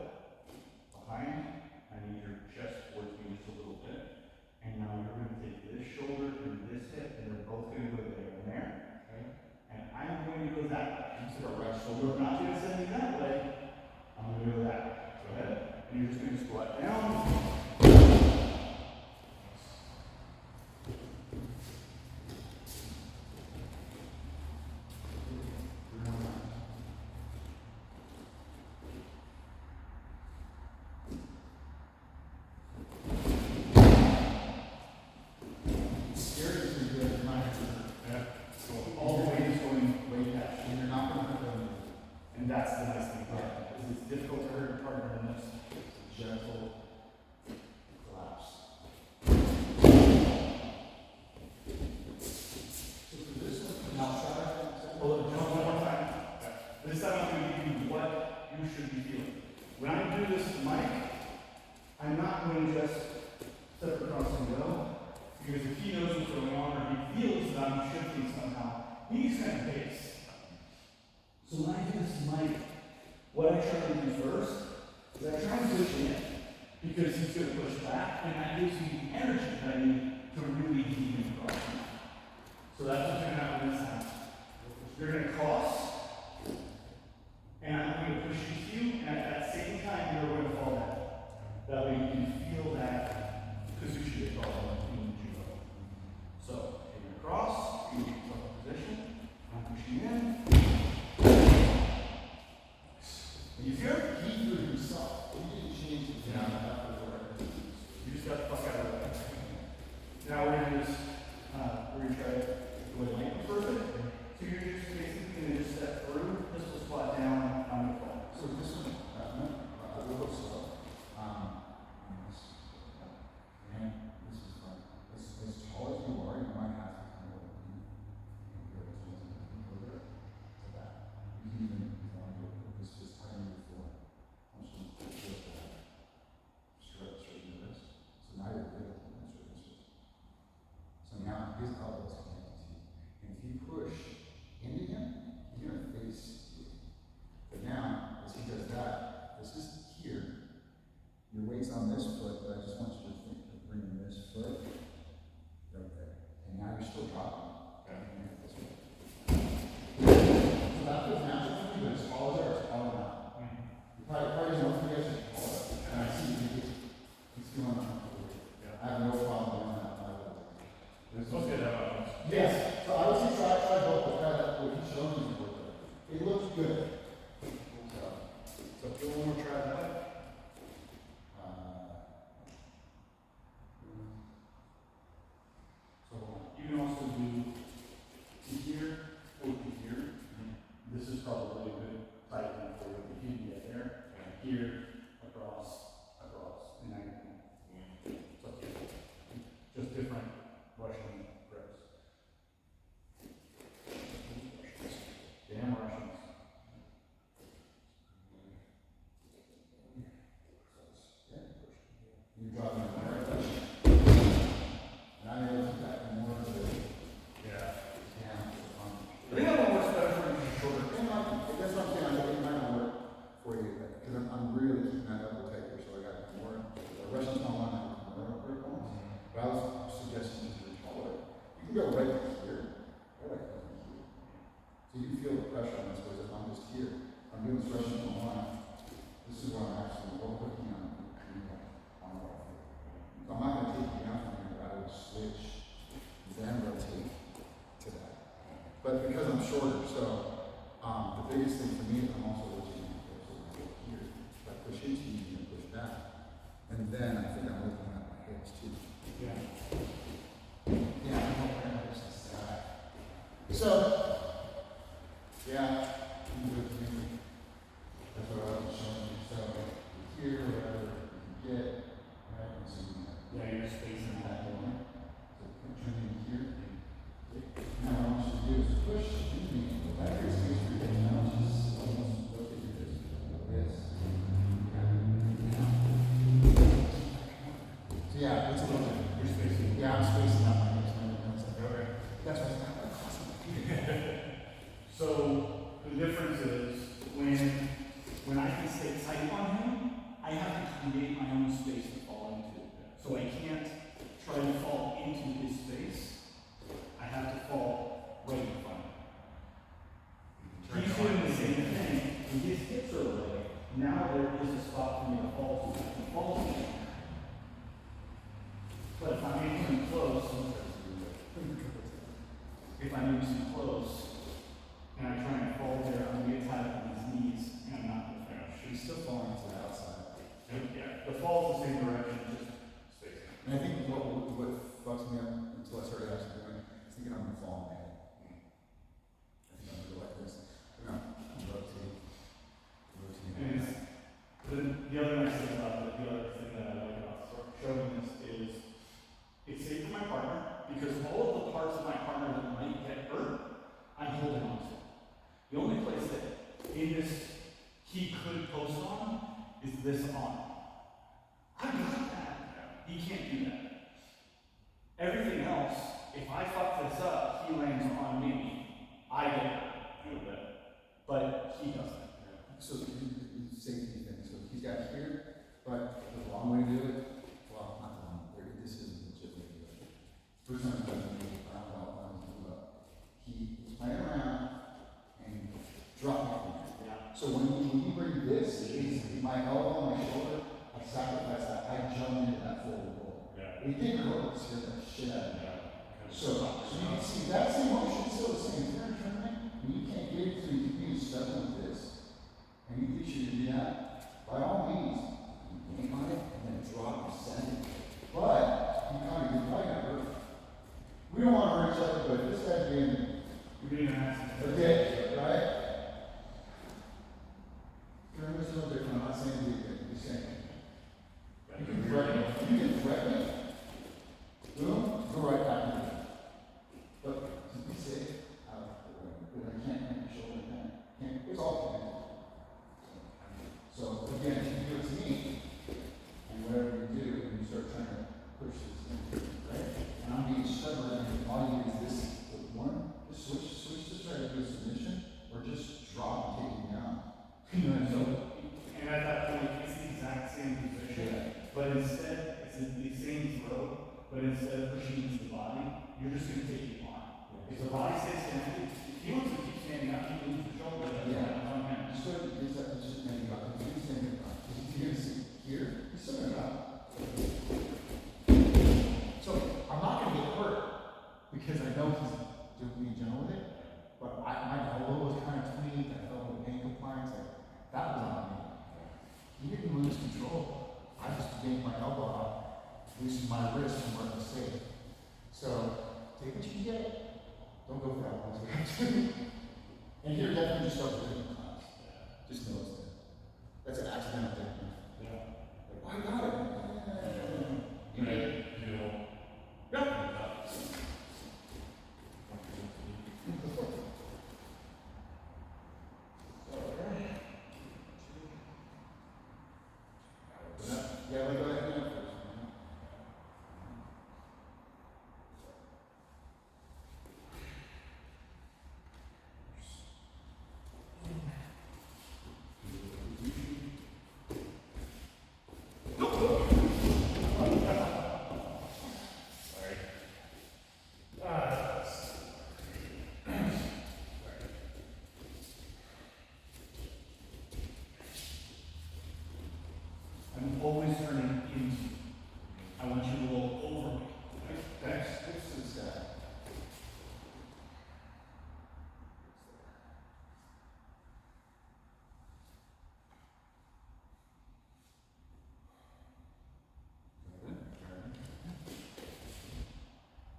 behind. I need your chest towards me just a little bit. And now you're going to take this shoulder and this hip, and they're both going to go there and there. Okay. And I'm going to go that way. Consider right shoulder. I'm not going to send you that way. I'm going to go that way. Go ahead. And you're just going to squat down. All the weight is going way past you. And you're not going to put them And that's the nice thing about it. Is it's difficult to hurt your partner in this. gentle. he's gonna pace. So when I do this mic, what I try to do first is I try and push in, because he's gonna push back, and that gives me the energy that I need to really keep him across. So that's what's gonna happen this time. They're gonna cross, and I'm going to push into you, and at that same time, you're going to fall down. That way you can feel that Kazushi they call it in judo. So, you're going to cross, you get yourself in position, I'm pushing in. Easier? He threw himself. He didn't change it down after the right. You just got the fuck out of the way. Now we're going to just, we're going to try it the way Mike prefers it. So you're just basically going to just step through, pistol squat down, on the fall. So this one, a little slow. And this is fun. As tall as you are, you might have to kind of go to that. You can even, if you want to go, this is tiny before. I'm just going to push that. Stretch your wrist. So now you're good. So now his elbows connected to you. And if you push into him, he's going to face you. But now, as he does that, this is here. Your weight's on this foot, but I just want you to think of bringing this foot right there. And now you're still dropping. Okay. This way. So that feels natural for you, but as tall as you are, it's taller now. You probably know if you guys are taller. And I see he's feeling uncomfortable. I have no problem doing that. Let's get that out. Yes. So I would say try both, but try that what he showed you before. It looks good. So if you want to try that. So you can also do to here or to here. This is probably a good tight one for you. If you can get there, here, across, and then it's up to you. Just different Russian grips. Damn Russians. You drop in the right direction. And I'm able to back more of the Yeah. down. I think that one works better for you shorter. That's what I'm saying. It might not work for you because I'm really keeping that elbow tight here, so I got more. The Russians don't want to have more grip on. But I was suggesting to be taller. You can go right here, right here. So you can feel the pressure on this. Whereas if I'm just here, I'm doing this Russian one. This is where I'm actually working on the right here. So I'm not going to take you down from here, but I will switch, then rotate to that. But because I'm shorter, so the biggest thing for me is I'm also rotating my hips. So I go here. If I push into you, you can push back. And then I think I'm looking at my hips too. Yeah. Yeah, I'm hoping my hips and side. So, yeah, you can do it to me. That's what I was showing you. So, here, whatever you can get, right? And so you can Yeah, you're spacing that one. so turn in here. Now what I want you to do is push into me. That creates space for your hips. Now I want you to almost rotate your hips like this. So yeah, it's a little different. You're spacing. Yeah, I'm spacing out my hips. Okay. That's why it's not that awesome. So the difference is when I can stay tight on him, I have to create my own space to fall into. So I can't try to fall into his space. I have to fall right in front of him. He's doing the same thing. When his hips are away, now there is a spot for me to fall to. I can fall to him. But if I'm getting too close, and I try and fall there, I'm gonna get tied up on his knees, and I'm not gonna finish. He's still falling to the outside. Yeah, the fall's the same direction, just spacing. And I think what fucks me up until I started actually doing it, is thinking I'm gonna fall on my head. I think I'm gonna go like this. No, I'm rotating. And the other nice thing about it, the other thing that I like about showing this is, it's safe for my partner, because all of the parts of my partner that might get hurt, I'm holding on to. The only place that in this he could post on is this arm. I got that. He can't do that. Everything else, if I fuck this up, he lands on me. I get a little bit, but he doesn't. So the safety thing, so he's got here, but the wrong way to do it, well, not the wrong, this is the legit way to do it. First time I did it, I don't know, I was doing it. He was playing around and dropped me. Yeah. So when you bring this, is my elbow, my shoulder, I sacrifice that, I jump into that forward roll. Yeah. It didn't hurt, it scared the shit out of me. Yeah. So you can see that's the emotion still the same. If you're in a tournament and you can't get it to you stuck with this, and he gets you to do that, by all means, you aim on it and then drop and send it. But you kind of get right at hurt. We don't want to hurt each other, but this guy's being You're getting an accident. okay, right? Tournament's no different. I'm not saying do it, I'm just saying. You can threaten it. You can threaten it. Boom, go right back into it. But to be safe, but I can't make your shoulder can't, it's all connected. So again, if you do it to me, and whatever you do, and you start trying to push this in, right? And I'm being stubborn, and all you do is this, the one, just switch to try to do a submission, or just drop and take him down. You know, So, and at that point, it's the exact same position, but instead, it's the same throw, but instead of pushing into the body, you're just going to take it on. If the body stays standing, if he wants to keep standing up, he moves the shoulder, that's on him. just go to this, that's just maybe about, he's standing up. You're gonna see here, he's still gonna up. So I'm not gonna get hurt, because I know he's just being gentle with it, but my elbow was kind of tweaked, I felt with pain compliance, like, that was on me. He didn't lose control, I just yanked my elbow out, loosened my wrist and we're safe. So, take what you can get, don't go for that one. And here, definitely just start with the class. Just notice that. That's an accidental thing. Yeah. Like, I got it. You know, you know. Yeah. Yeah, like, go ahead and do it first. Sorry. I'm always turning into you. I want you to roll over me. Okay? Switch to the side.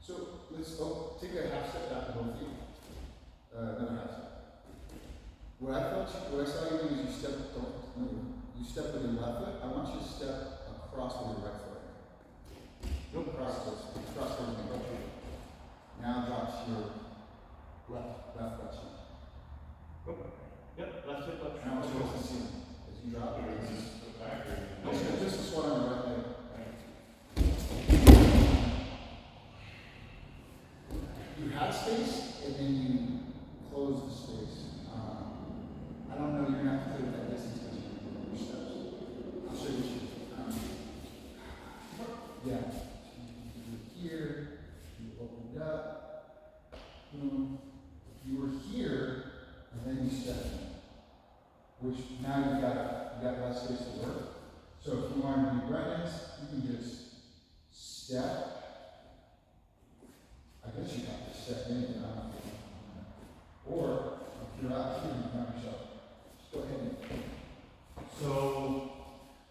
So let's take a half step back to both feet. Another half step. What I saw you do is you step, you step with your left foot. I want you to step across with your right foot. Nope, cross towards me. Now drop to your left butt cheek. Yep, left hip, left Now shoulder. towards the ceiling. As you drop it, This is the back or just this one on the right leg. You have space, and then you close the space. I don't know, you're gonna have to clear that distance because you're doing your steps. I'll show you. Yeah. You do it here, you open it up, boom. You were here, and then you step in. Which now you got less space to work. So if you want to do Brennan's, you can just step. I guess you have to step in and out. Or if you're out here, you find yourself. Just go ahead and. So,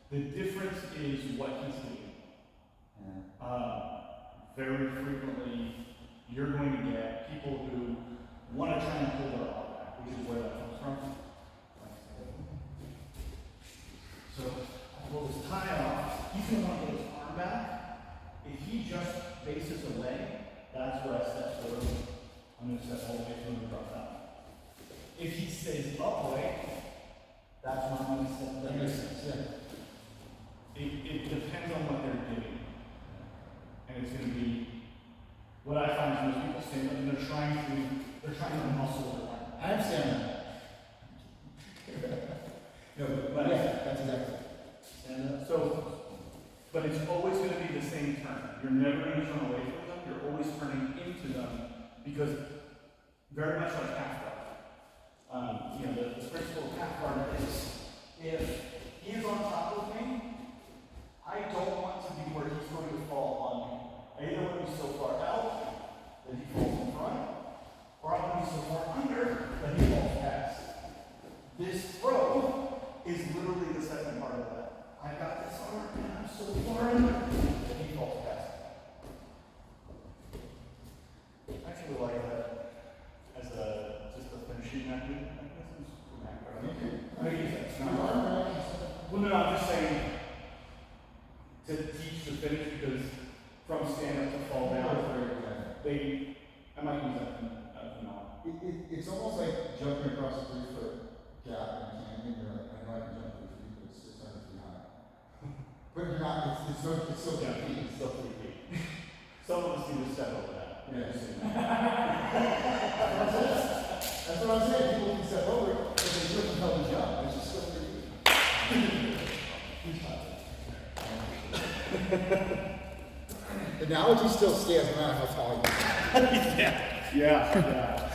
the difference is what he's doing. Very frequently, you're going to get people who want to try and pull their arm back, which is where that comes from. So, I pull his tie off, he's going to want to get his arm back. If he just faces away, that's where I step forward. I'm going to step all the way through and drop down. If he stays upright, that's when I'm going to step That down. makes sense, yeah. It depends on what they're doing. And it's going to be, what I find is most people stand You're never going to turn away from them. You're always turning into them because very much like half guard. The principle of half guard is if he is on top of me, I don't want to be where he's going to fall on me. I either want to be so far out that he falls in front, or I want to be so far under that he falls past. This throw is literally the second part of that. I got this arm and I'm so far under that he falls past. I actually like that as just a finishing mechanism. I think it's not. Well, no, I'm just saying to teach the finish because from stand up to fall down, I might use that. It's almost like jumping across a 3-foot gap in a canyon. You're like, I know I can jump 3 feet, but it's 600 feet high. But you're not, it's still 3 feet. It's still 3 feet. Some of us need to step over that. Yeah. That's what I'm saying. People can step over it, but they still can help the jump. It's just still 3 feet. The analogy still stands no matter how tall you are. Yeah.